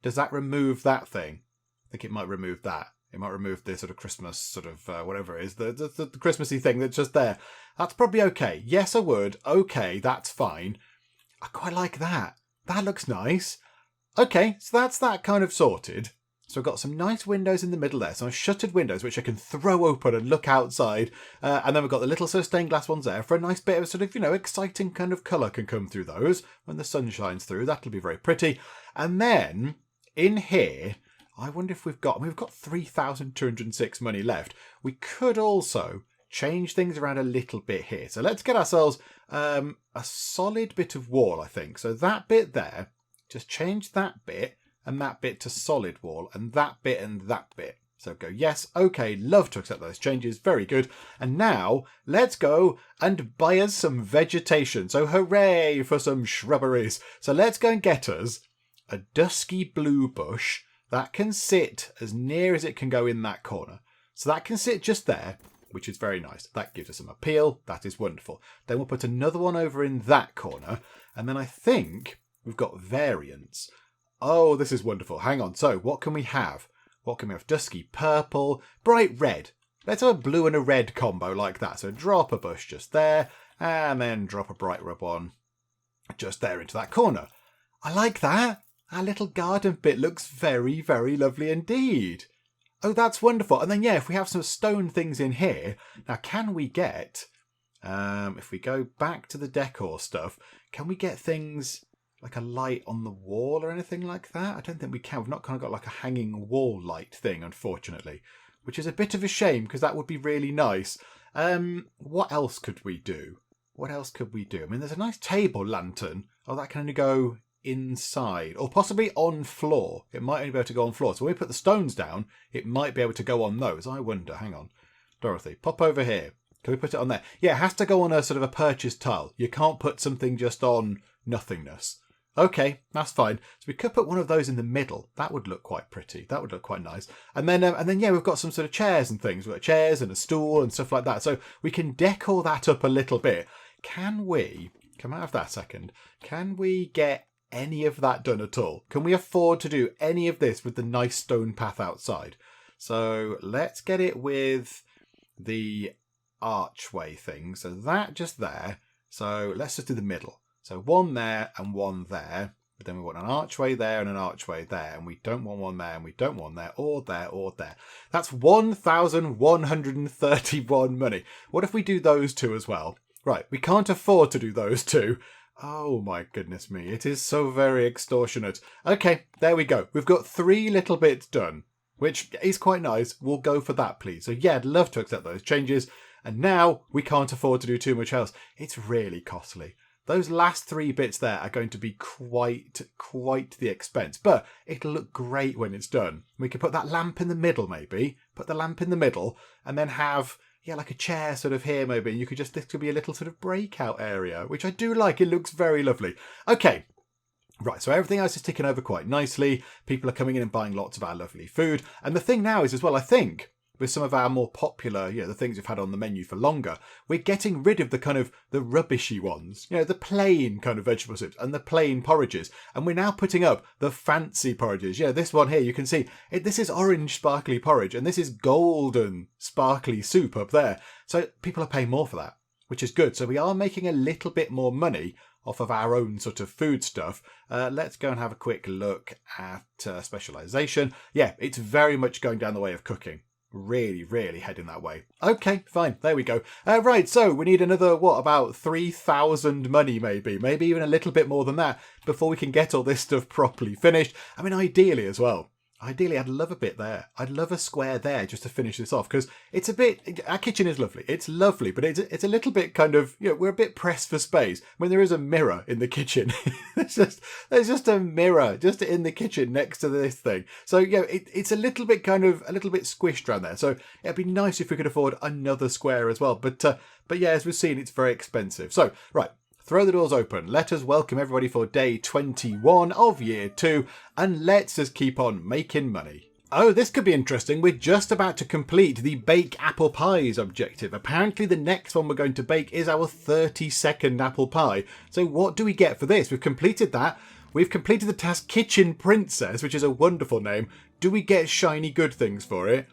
Does that remove that thing? I think it might remove that. It might remove the sort of Christmas whatever it is, the Christmassy thing that's just there. That's probably okay. Yes, I would. Okay, that's fine. I quite like that. That looks nice. Okay, so that's that kind of sorted. So I've got some nice windows in the middle there. Some shuttered windows which I can throw open and look outside. And then we've got the little sort of stained glass ones there for a nice bit of sort of, exciting kind of colour can come through those. When the sun shines through, that'll be very pretty. And then in here, I wonder if we've got 3,206 money left. We could also change things around a little bit here. So let's get ourselves a solid bit of wall, I think. So that bit there, just change that bit and that bit to solid wall, and that bit and that bit. So go, yes, okay, love to accept those changes, very good. And now let's go and buy us some vegetation. So hooray for some shrubberies. So let's go and get us a dusky blue bush that can sit as near as it can go in that corner. So that can sit just there, which is very nice. That gives us some appeal. That is wonderful. Then we'll put another one over in that corner. And then I think we've got variants. Oh, this is wonderful. Hang on. So what can we have? What can we have? Dusky purple, bright red. Let's have a blue and a red combo like that. So drop a bush just there, and then drop a bright red one just there into that corner. I like that. Our little garden bit looks very, very lovely indeed. Oh, that's wonderful. And then, yeah, if we have some stone things in here, now can we get, if we go back to the decor stuff, can we get things like a light on the wall or anything like that? I don't think we can. We've not kind of got like a hanging wall light thing, unfortunately, which is a bit of a shame because that would be really nice. What else could we do? What else could we do? I mean, there's a nice table lantern. Oh, that can only go inside or possibly on floor. It might only be able to go on floor. So when we put the stones down, it might be able to go on those. I wonder. Hang on. Dorothy, pop over here. Can we put it on there? Yeah, it has to go on a sort of a purchased tile. You can't put something just on nothingness. Okay, that's fine. So we could put one of those in the middle. That would look quite pretty. That would look quite nice. And then yeah, we've got some sort of chairs and things. We've got chairs and a stool and stuff like that. So we can decor that up a little bit. Can we, come out of that second, can we get any of that done at all? Can we afford to do any of this with the nice stone path outside? So let's get it with the archway thing. So that just there. So let's just do the middle. So one there and one there. But then we want an archway there and an archway there. And we don't want one there and we don't want there or there or there. That's 1,131 money. What if we do those two as well? Right, we can't afford to do those two. Oh my goodness me, it is so very extortionate. Okay, there we go. We've got 3 little bits done, which is quite nice. We'll go for that, please. So yeah, I'd love to accept those changes. And now we can't afford to do too much else. It's really costly. Those last 3 bits there are going to be quite the expense, but it'll look great when it's done. We could put that lamp in the middle, maybe. Put the lamp in the middle and then have, yeah, like a chair sort of here maybe. And you could just, this could be a little sort of breakout area, which I do like. It looks very lovely. Okay. Right, so everything else is ticking over quite nicely. People are coming in and buying lots of our lovely food. And the thing now is as well, I think, with some of our more popular, the things we've had on the menu for longer, we're getting rid of the kind of the rubbishy ones, the plain kind of vegetable soups and the plain porridges. And we're now putting up the fancy porridges. This one here, you can see, this is orange sparkly porridge and this is golden sparkly soup up there. So people are paying more for that, which is good. So we are making a little bit more money off of our own sort of food stuff. Let's go and have a quick look at specialization. Yeah, it's very much going down the way of cooking. Really heading that way. Okay, fine. There we go. Right, so we need another, about 3,000 money maybe even a little bit more than that before we can get all this stuff properly finished. I mean, ideally as well. Ideally, I'd love a bit there. I'd love a square there just to finish this off because it's a bit, our kitchen is lovely. It's lovely, but it's a little bit kind of, we're a bit pressed for space. When there is a mirror in the kitchen, there's just a mirror just in the kitchen next to this thing. So, it's a little bit kind of, a little bit squished around there. So it'd be nice if we could afford another square as well. But yeah, as we've seen, it's very expensive. So, right. Throw the doors open. Let us welcome everybody for day 21 of year 2 and let's just keep on making money. Oh, this could be interesting. We're just about to complete the bake apple pies objective. Apparently the next one we're going to bake is our 32nd apple pie. So what do we get for this? We've completed that. We've completed the task Kitchen Princess, which is a wonderful name. Do we get shiny good things for it?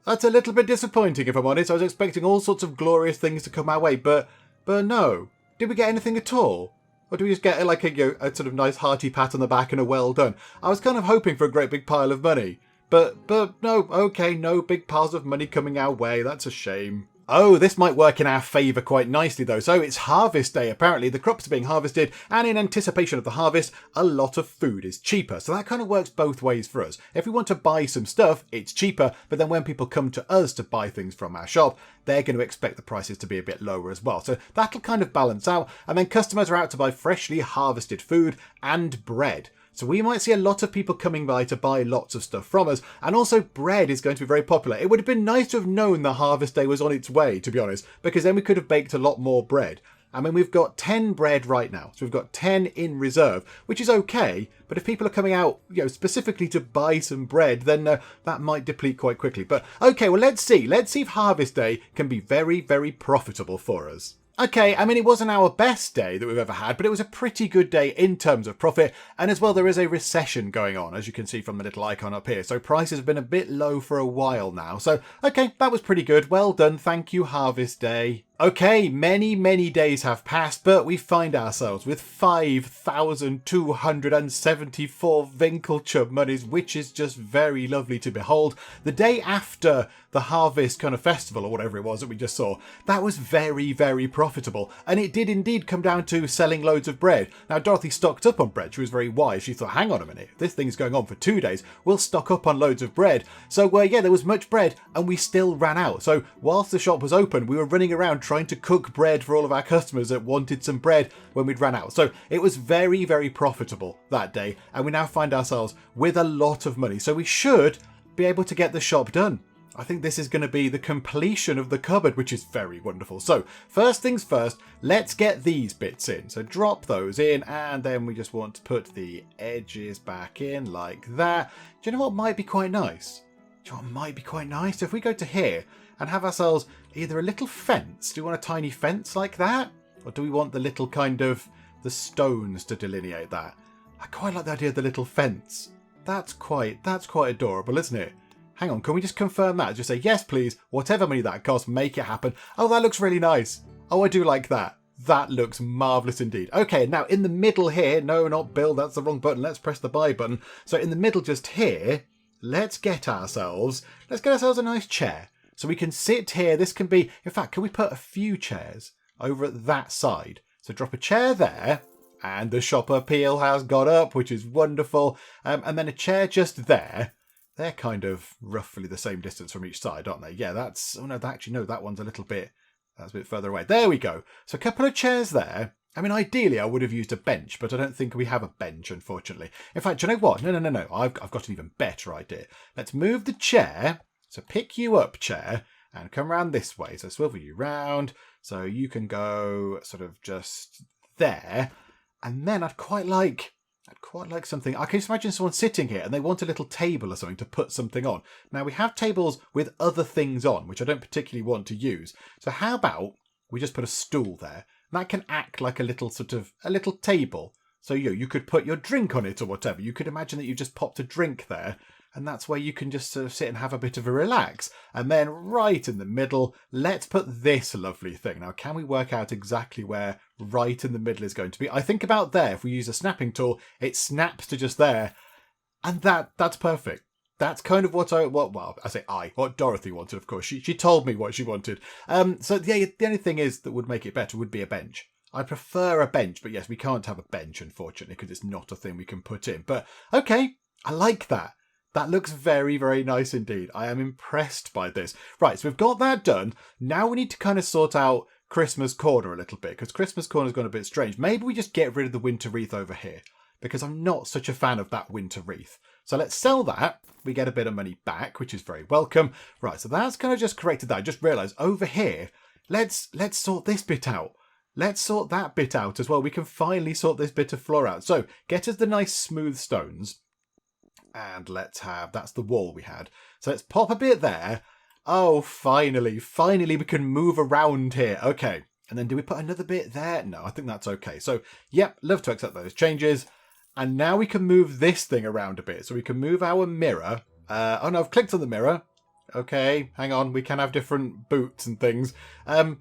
That's a little bit disappointing if I'm honest. I was expecting all sorts of glorious things to come our way, but no. Did we get anything at all? Or do we just get a sort of nice hearty pat on the back and a well done? I was kind of hoping for a great big pile of money. But no, okay, no big piles of money coming our way. That's a shame. Oh, this might work in our favour quite nicely though. So it's harvest day. Apparently the crops are being harvested and in anticipation of the harvest, a lot of food is cheaper. So that kind of works both ways for us. If we want to buy some stuff, it's cheaper. But then when people come to us to buy things from our shop, they're going to expect the prices to be a bit lower as well. So that'll kind of balance out. And then customers are out to buy freshly harvested food and bread. So we might see a lot of people coming by to buy lots of stuff from us. And also bread is going to be very popular. It would have been nice to have known the harvest day was on its way, to be honest, because then we could have baked a lot more bread. I mean, we've got 10 bread right now. So we've got 10 in reserve, which is okay. But if people are coming out, specifically to buy some bread, then that might deplete quite quickly. But okay, well, let's see. Let's see if harvest day can be very, very profitable for us. Okay, I mean, it wasn't our best day that we've ever had, but it was a pretty good day in terms of profit. And as well, there is a recession going on, as you can see from the little icon up here. So prices have been a bit low for a while now. So, okay, that was pretty good. Well done. Thank you, Harvest Day. Okay, many days have passed, but we find ourselves with 5,274 Winkeltje monies, which is just very lovely to behold. The day after the harvest kind of festival or whatever it was that we just saw, that was very profitable. And it did indeed come down to selling loads of bread. Now, Dorothy stocked up on bread. She was very wise. She thought, hang on a minute, this thing's going on for 2 days. We'll stock up on loads of bread. So, yeah, there was much bread and we still ran out. So whilst the shop was open, we were running around trying to cook bread for all of our customers that wanted some bread when we'd ran out. So it was very profitable that day, and we now find ourselves with a lot of money. So we should be able to get the shop done. I think this is going to be the completion of the cupboard, which is very wonderful. So first things first, let's get these bits in. So drop those in, and then we just want to put the edges back in like that. Do you know what might be quite nice? Do you know what might be quite nice? If we go to here and have ourselves either a little fence. Do we want a tiny fence like that? Or do we want the little kind of the stones to delineate that? I quite like the idea of the little fence. That's quite adorable, isn't it? Hang on, can we just confirm that? Just say, yes, please. Whatever money that costs, make it happen. Oh, that looks really nice. Oh, I do like that. That looks marvellous indeed. Okay, now in the middle here, no, not Bill, that's the wrong button. Let's press the buy button. So in the middle just here, let's get ourselves a nice chair. So we can sit here. This can be, in fact, can we put a few chairs over at that side? So drop a chair there, and the shop appeal has got up, which is wonderful. And then a chair just there. They're kind of roughly the same distance from each side, aren't they? Yeah, that's, oh no, that one's a little bit, that's a bit further away. There we go. So a couple of chairs there. I mean, ideally, I would have used a bench, but I don't think we have a bench, unfortunately. In fact, do you know what? No. I've got an even better idea. Let's move the chair. So pick you up, chair, and come around this way. So swivel you round, so you can go sort of just there. And then I'd quite like something. I can just imagine someone sitting here and they want a little table or something to put something on. Now we have tables with other things on, which I don't particularly want to use. So how about we just put a stool there? And that can act like a little table. So you could put your drink on it or whatever. You could imagine that you just popped a drink there. And that's where you can just sort of sit and have a bit of a relax. And then right in the middle, let's put this lovely thing. Now, can we work out exactly where right in the middle is going to be? I think about there. If we use a snapping tool, it snaps to just there. And that's perfect. That's kind of what Dorothy wanted, of course. She told me what she wanted. So yeah, the only thing is that would make it better would be a bench. I prefer a bench, but yes, we can't have a bench, unfortunately, because it's not a thing we can put in. But okay, I like that. That looks very nice indeed. I am impressed by this. Right, so we've got that done. Now we need to kind of sort out Christmas Corner a little bit, because Christmas Corner's gone a bit strange. Maybe we just get rid of the winter wreath over here, because I'm not such a fan of that winter wreath. So let's sell that. We get a bit of money back, which is very welcome. Right, so that's kind of just corrected that. I just realised over here, let's sort this bit out. Let's sort that bit out as well. We can finally sort this bit of floor out. So get us the nice smooth stones. And let's have, that's the wall we had. So let's pop a bit there. Oh, finally we can move around here. Okay. And then do we put another bit there? No, I think that's okay. So, yep, love to accept those changes. And now we can move this thing around a bit. So we can move our mirror. Oh no, I've clicked on the mirror. Okay, hang on. We can have different boots and things. I'm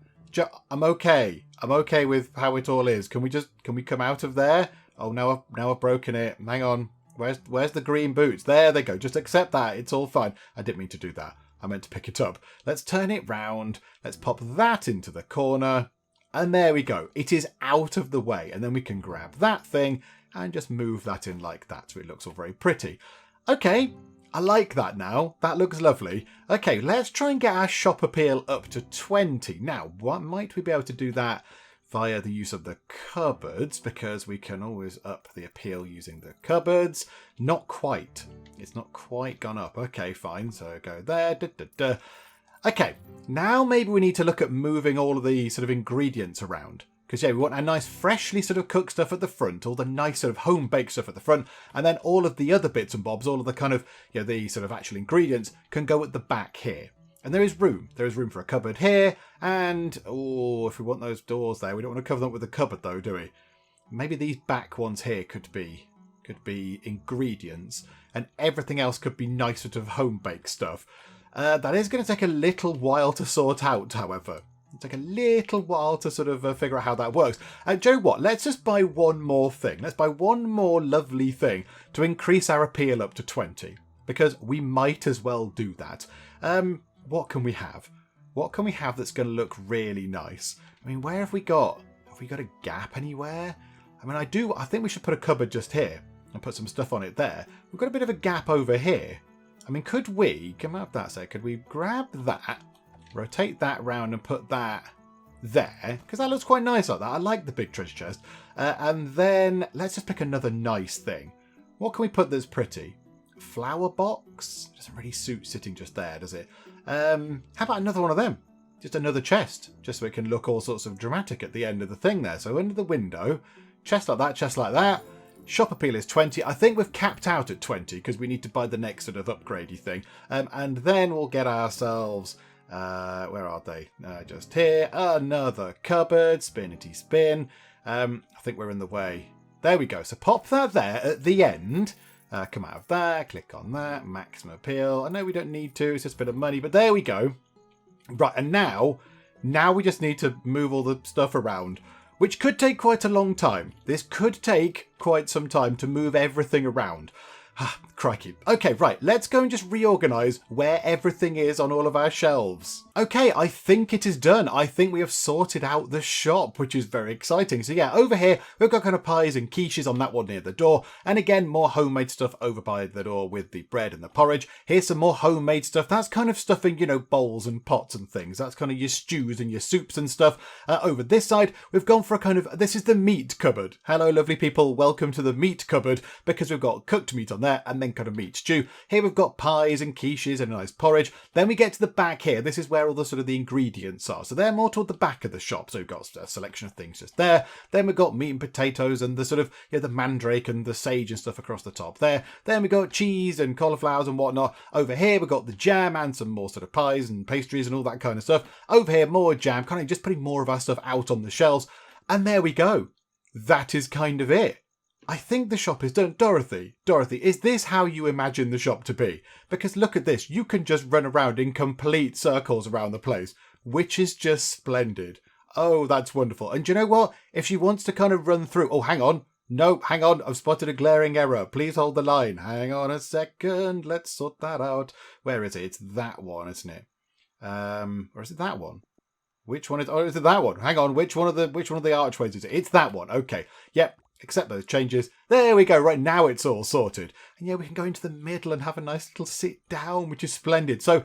okay. I'm okay with how it all is. Can we come out of there? Oh, now I've broken it. Hang on. Where's the green boots? There they go. Just accept that. It's all fine. I didn't mean to do that. I meant to pick it up. Let's turn it round. Let's pop that into the corner. And there we go. It is out of the way. And then we can grab that thing and just move that in like that. So it looks all very pretty. Okay. I like that now. That looks lovely. Okay. Let's try and get our shop appeal up to 20. Now, what might we be able to do that via the use of the cupboards, because we can always up the appeal using the cupboards. Not quite. It's not quite gone up. Okay, fine. So go there. Okay, now maybe we need to look at moving all of the sort of ingredients around. Because yeah, we want our nice freshly sort of cooked stuff at the front, all the nice sort of home baked stuff at the front, and then all of the other bits and bobs, all of the kind of, the sort of actual ingredients can go at the back here. And there is room. There is room for a cupboard here. And, oh, if we want those doors there, we don't want to cover them up with a cupboard though, do we? Maybe these back ones here could be ingredients. And everything else could be nice sort of home-baked stuff. That is going to take a little while to sort out, however. It'll take a little while to sort of figure out how that works. And do you know what? Let's just buy one more thing. Let's buy one more lovely thing to increase our appeal up to 20. Because we might as well do that. What can we have? What can we have that's going to look really nice? I mean, where have we got? Have we got a gap anywhere? I mean, I think we should put a cupboard just here and put some stuff on it there. We've got a bit of a gap over here. I mean, could we, come up that side, could we grab that, rotate that round and put that there? Because that looks quite nice like that. I like the big treasure chest. And then let's just pick another nice thing. What can we put that's pretty? Flower box? Doesn't really suit sitting just there, does it? How about another one of them? Just another chest, just so it can look all sorts of dramatic at the end of the thing there. So under the window, chest like that, chest like that. Shop appeal is 20. I think we've capped out at 20 because we need to buy the next sort of upgradey thing. And then we'll get ourselves, where are they? Just here. Another cupboard. Spinity spin. I think we're in the way. There we go. So pop that there at the end. Come out of that. Click on that. Maximum appeal. I know we don't need to. It's just a bit of money. But there we go. Right. And now we just need to move all the stuff around. Which could take quite a long time. This could take quite some time to move everything around. Crikey. Okay, right. Let's go and just reorganise where everything is on all of our shelves. Okay, I think it is done. I think we have sorted out the shop, which is very exciting. So yeah, over here, we've got kind of pies and quiches on that one near the door. And again, more homemade stuff over by the door with the bread and the porridge. Here's some more homemade stuff. That's kind of stuffing, you know, bowls and pots and things. That's kind of your stews and your soups and stuff. Over this side, we've gone for a kind of, this is the meat cupboard. Hello, lovely people. Welcome to the meat cupboard, because we've got cooked meat on there and then kind of meat stew. Here we've got pies and quiches and a nice porridge. Then we get to the back here. This is where all the sort of the ingredients are. So they're more toward the back of the shop. So we've got a selection of things just there. Then we've got meat and potatoes and the sort of, you know, the mandrake and the sage and stuff across the top there. Then we've got cheese and cauliflowers and whatnot. Over here we've got the jam and some more sort of pies and pastries and all that kind of stuff. Over here, more jam, kind of just putting more of our stuff out on the shelves. And there we go. That is kind of it. I think the shop is done. Dorothy, is this how you imagine the shop to be? Because look at this. You can just run around in complete circles around the place, which is just splendid. Oh, that's wonderful. And do you know what? If she wants to kind of run through... Oh, hang on. No, hang on. I've spotted a glaring error. Please hold the line. Hang on a second. Let's sort that out. Where is it? It's that one, isn't it? Or is it that one? Which one is... Oh, is it that one? Hang on. Which one of the archways is it? It's that one. Okay. Yep. Accept those changes. There we go. Right, now it's all sorted. And yeah, we can go into the middle and have a nice little sit down, which is splendid. So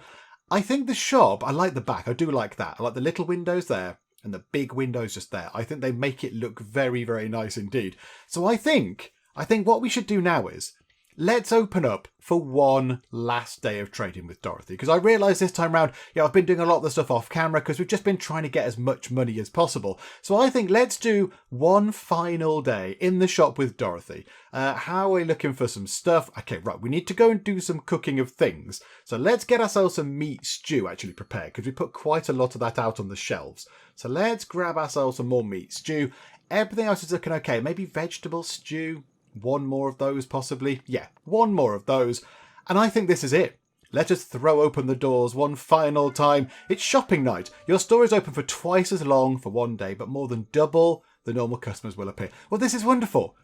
I think the shop, I like the back. I do like that. I like the little windows there and the big windows just there. I think they make it look very, very nice indeed. So I think what we should do now is let's open up for one last day of trading with Dorothy. Because I realised this time round, I've been doing a lot of the stuff off camera because we've just been trying to get as much money as possible. So I think let's do one final day in the shop with Dorothy. How are we looking for some stuff? Okay, right, we need to go and do some cooking of things. So let's get ourselves some meat stew actually prepared because we put quite a lot of that out on the shelves. So let's grab ourselves some more meat stew. Everything else is looking okay. Maybe vegetable stew. One more of those, possibly. Yeah, one more of those. And I think this is it. Let us throw open the doors one final time. It's shopping night. Your store is open for twice as long for one day, but more than double the normal customers will appear. Well, this is wonderful.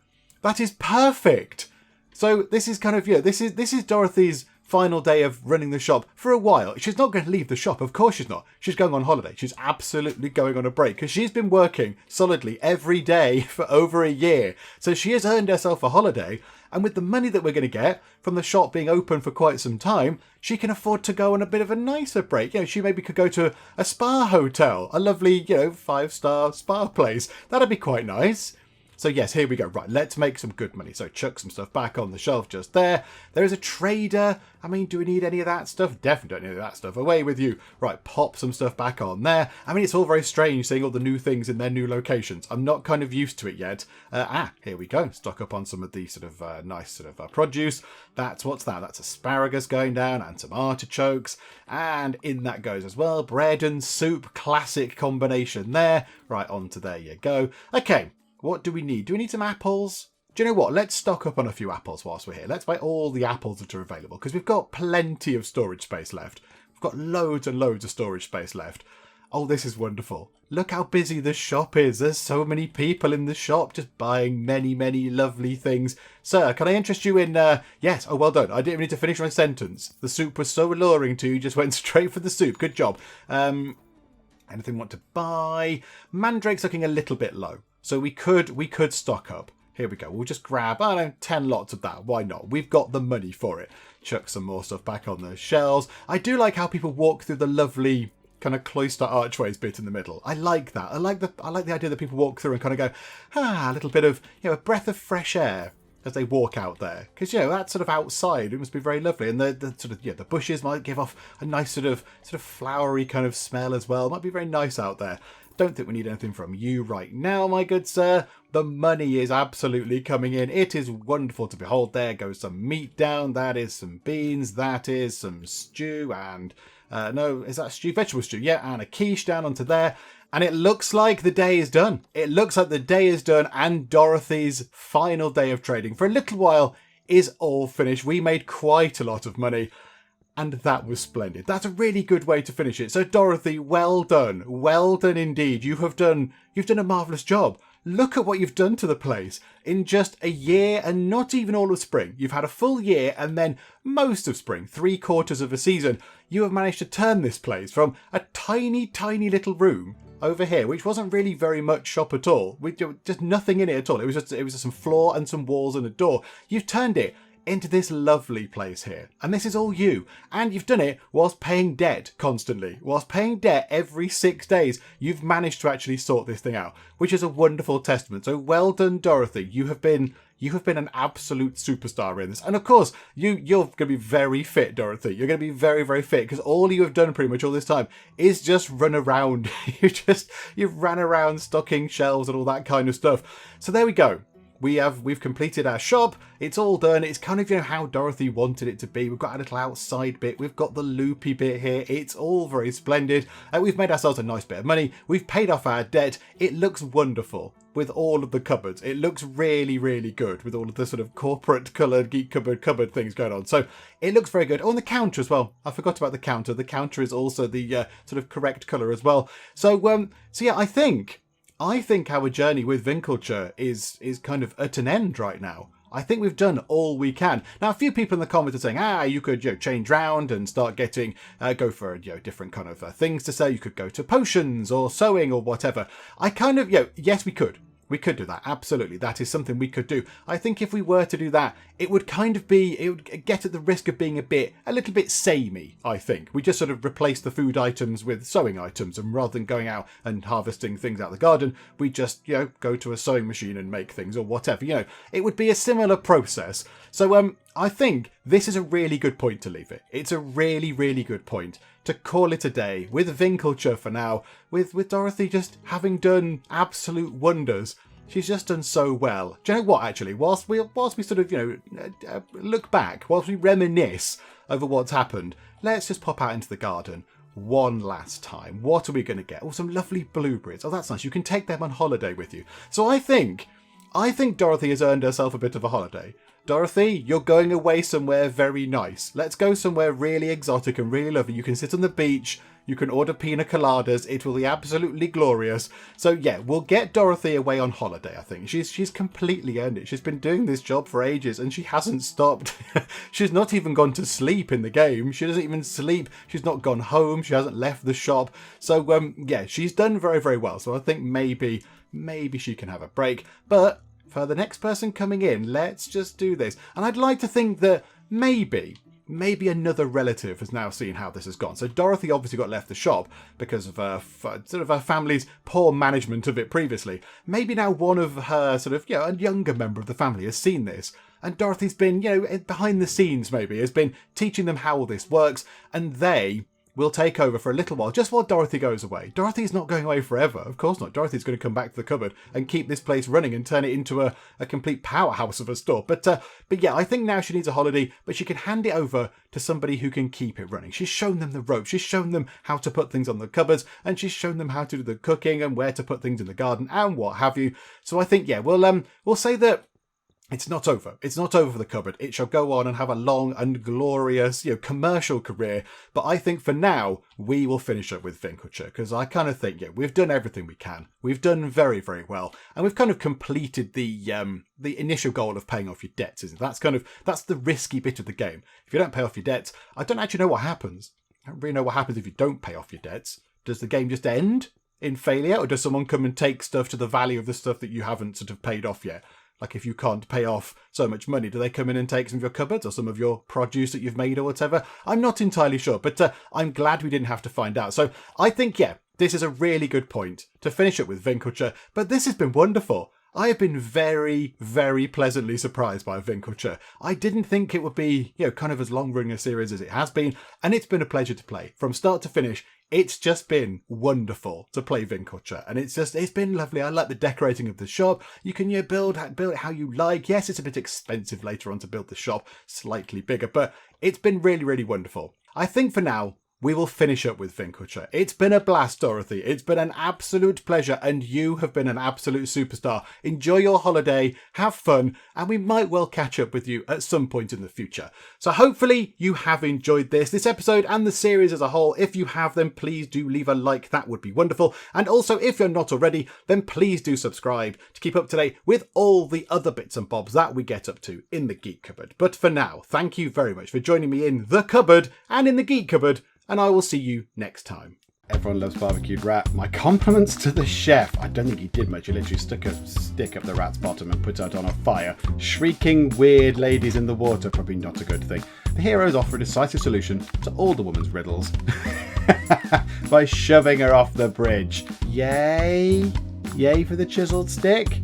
That is perfect. So this is kind of, this is Dorothy's final day of running the shop for a while. She's not going to leave the shop. Of course she's not. She's going on holiday. She's absolutely going on a break because she's been working solidly every day for over a year. So she has earned herself a holiday. And with the money that we're going to get from the shop being open for quite some time, she can afford to go on a bit of a nicer break. She maybe could go to a spa hotel, a lovely, 5-star spa place. That'd be quite nice. So yes, here we go. Right, let's make some good money. So chuck some stuff back on the shelf just there. There is a trader. I mean, do we need any of that stuff? Definitely don't need any of that stuff. Away with you. Right, pop some stuff back on there. I mean, it's all very strange seeing all the new things in their new locations. I'm not kind of used to it yet. Here we go. Stock up on some of the sort of nice sort of produce. What's that? That's asparagus going down and some artichokes. And in that goes as well bread and soup. Classic combination there. Right, onto there you go. Okay, what do we need? Do we need some apples? Do you know what? Let's stock up on a few apples whilst we're here. Let's buy all the apples that are available because we've got plenty of storage space left. We've got loads and loads of storage space left. Oh, this is wonderful. Look how busy the shop is. There's so many people in the shop just buying many, many lovely things. Sir, can I interest you in... Yes, oh, well done. I didn't even need to finish my sentence. The soup was so alluring to you, just went straight for the soup. Good job. Anything want to buy? Mandrake's looking a little bit low. So we could stock up. Here we go. We'll just grab, 10 lots of that. Why not? We've got the money for it. Chuck some more stuff back on the shelves. I do like how people walk through the lovely kind of cloister archways bit in the middle. I like that. I like the idea that people walk through and kind of go, a little bit of, a breath of fresh air as they walk out there. Because, that sort of outside, it must be very lovely. And the sort of, the bushes might give off a nice sort of flowery kind of smell as well. Might be very nice out there. Don't think we need anything from you right now, my good sir. The money is absolutely coming in. It is wonderful to behold. There goes some meat down. That is some beans. That is some stew. And, no, is that stew? Vegetable stew. Yeah, and a quiche down onto there. And it looks like the day is done. It looks like the day is done and Dorothy's final day of trading for a little while is all finished. We made quite a lot of money. And that was splendid. That's a really good way to finish it. So Dorothy, well done. Well done indeed. You've done a marvellous job. Look at what you've done to the place. In just a year and not even all of spring. You've had a full year and then most of spring, 3/4 of a season. You have managed to turn this place from a tiny, tiny little room over here, which wasn't really very much shop at all. Just nothing in it at all. It was just some floor and some walls and a door. You've turned it into this lovely place here. And this is all you. And you've done it whilst paying debt constantly. Whilst paying debt every 6 days, you've managed to actually sort this thing out, which is a wonderful testament. So well done, Dorothy. You have been an absolute superstar in this. And of course, you're going to be very fit, Dorothy. You're going to be very, very fit because all you have done pretty much all this time is just run around. You've ran around stocking shelves and all that kind of stuff. So there we go. We've completed our shop. It's all done. It's kind of, how Dorothy wanted it to be. We've got a little outside bit. We've got the loopy bit here. It's all very splendid. We've made ourselves a nice bit of money. We've paid off our debt. It looks wonderful with all of the cupboards. It looks really, really good with all of the sort of corporate coloured Geek cupboard things going on. So it looks very good. Oh, and the counter as well. I forgot about the counter. The counter is also the sort of correct colour as well. So yeah, I think our journey with Winkeltje is kind of at an end right now. I think we've done all we can. Now, a few people in the comments are saying, you could change round and start getting, go for different kind of things to say. You could go to potions or sewing or whatever. I kind of, yes, we could. We could do that. Absolutely. That is something we could do. I think if we were to do that, it would get at the risk of being a little bit samey, I think. We just sort of replace the food items with sewing items, and rather than going out and harvesting things out of the garden, we just, go to a sewing machine and make things or whatever. It would be a similar process. So I think this is a really good point to leave it. It's a really, really good point to call it a day with Winkeltje for now, with Dorothy just having done absolute wonders. She's just done so well. Do you know what, actually? Whilst we sort of, look back, whilst we reminisce over what's happened, let's just pop out into the garden one last time. What are we going to get? Oh, some lovely blueberries. Oh, that's nice. You can take them on holiday with you. So I think Dorothy has earned herself a bit of a holiday. Dorothy, you're going away somewhere very nice. Let's go somewhere really exotic and really lovely. You can sit on the beach. You can order pina coladas. It will be absolutely glorious. So yeah, we'll get Dorothy away on holiday, I think. She's completely earned it. She's been doing this job for ages and she hasn't stopped. She's not even gone to sleep in the game. She doesn't even sleep. She's not gone home. She hasn't left the shop. So yeah, she's done very, very well. So I think maybe she can have a break. But for the next person coming in, let's just do this. And I'd like to think that maybe maybe another relative has now seen how this has gone. So Dorothy obviously got left the shop because of her her family's poor management of it previously. Maybe now one of her a younger member of the family has seen this. And Dorothy's been, behind the scenes maybe, has been teaching them how all this works. And they will take over for a little while, just while Dorothy goes away. Dorothy's not going away forever. Of course not. Dorothy's going to come back to the cupboard and keep this place running and turn it into a complete powerhouse of a store. But yeah, I think now she needs a holiday, but she can hand it over to somebody who can keep it running. She's shown them the ropes. She's shown them how to put things on the cupboards, and she's shown them how to do the cooking and where to put things in the garden and what have you. So I think, yeah, we'll say that it's not over. It's not over for the cupboard. It shall go on and have a long and glorious, commercial career. But I think for now, we will finish up with Winkeltje, because I kind of think, we've done everything we can. We've done very, very well. And we've kind of completed the initial goal of paying off your debts, isn't it? That's the risky bit of the game. If you don't pay off your debts, I don't actually know what happens. I don't really know what happens if you don't pay off your debts. Does the game just end in failure? Or does someone come and take stuff to the value of the stuff that you haven't sort of paid off yet? Like if you can't pay off so much money, do they come in and take some of your cupboards or some of your produce that you've made or whatever? I'm not entirely sure, but I'm glad we didn't have to find out. So I think, this is a really good point to finish up with Winkeltje, but this has been wonderful. I have been very, very pleasantly surprised by Winkeltje. I didn't think it would be, kind of as long-running a series as it has been, and it's been a pleasure to play. From start to finish, it's just been wonderful to play Winkeltje, and it's been lovely. I like the decorating of the shop. You can build it how you like. Yes, it's a bit expensive later on to build the shop, slightly bigger, but it's been really, really wonderful. I think for now, we will finish up with Winkeltje. It's been a blast, Dorothy. It's been an absolute pleasure, and you have been an absolute superstar. Enjoy your holiday, have fun, and we might well catch up with you at some point in the future. So hopefully you have enjoyed this episode and the series as a whole. If you have, then please do leave a like. That would be wonderful. And also, if you're not already, then please do subscribe to keep up to date with all the other bits and bobs that we get up to in the Geek Cupboard. But for now, thank you very much for joining me in the cupboard and in the Geek Cupboard, and I will see you next time. Everyone loves barbecued rat. My compliments to the chef. I don't think he did much. He literally stuck a stick up the rat's bottom and put it on a fire. Shrieking weird ladies in the water, probably not a good thing. The heroes offer a decisive solution to all the woman's riddles by shoving her off the bridge. Yay! Yay for the chiseled stick.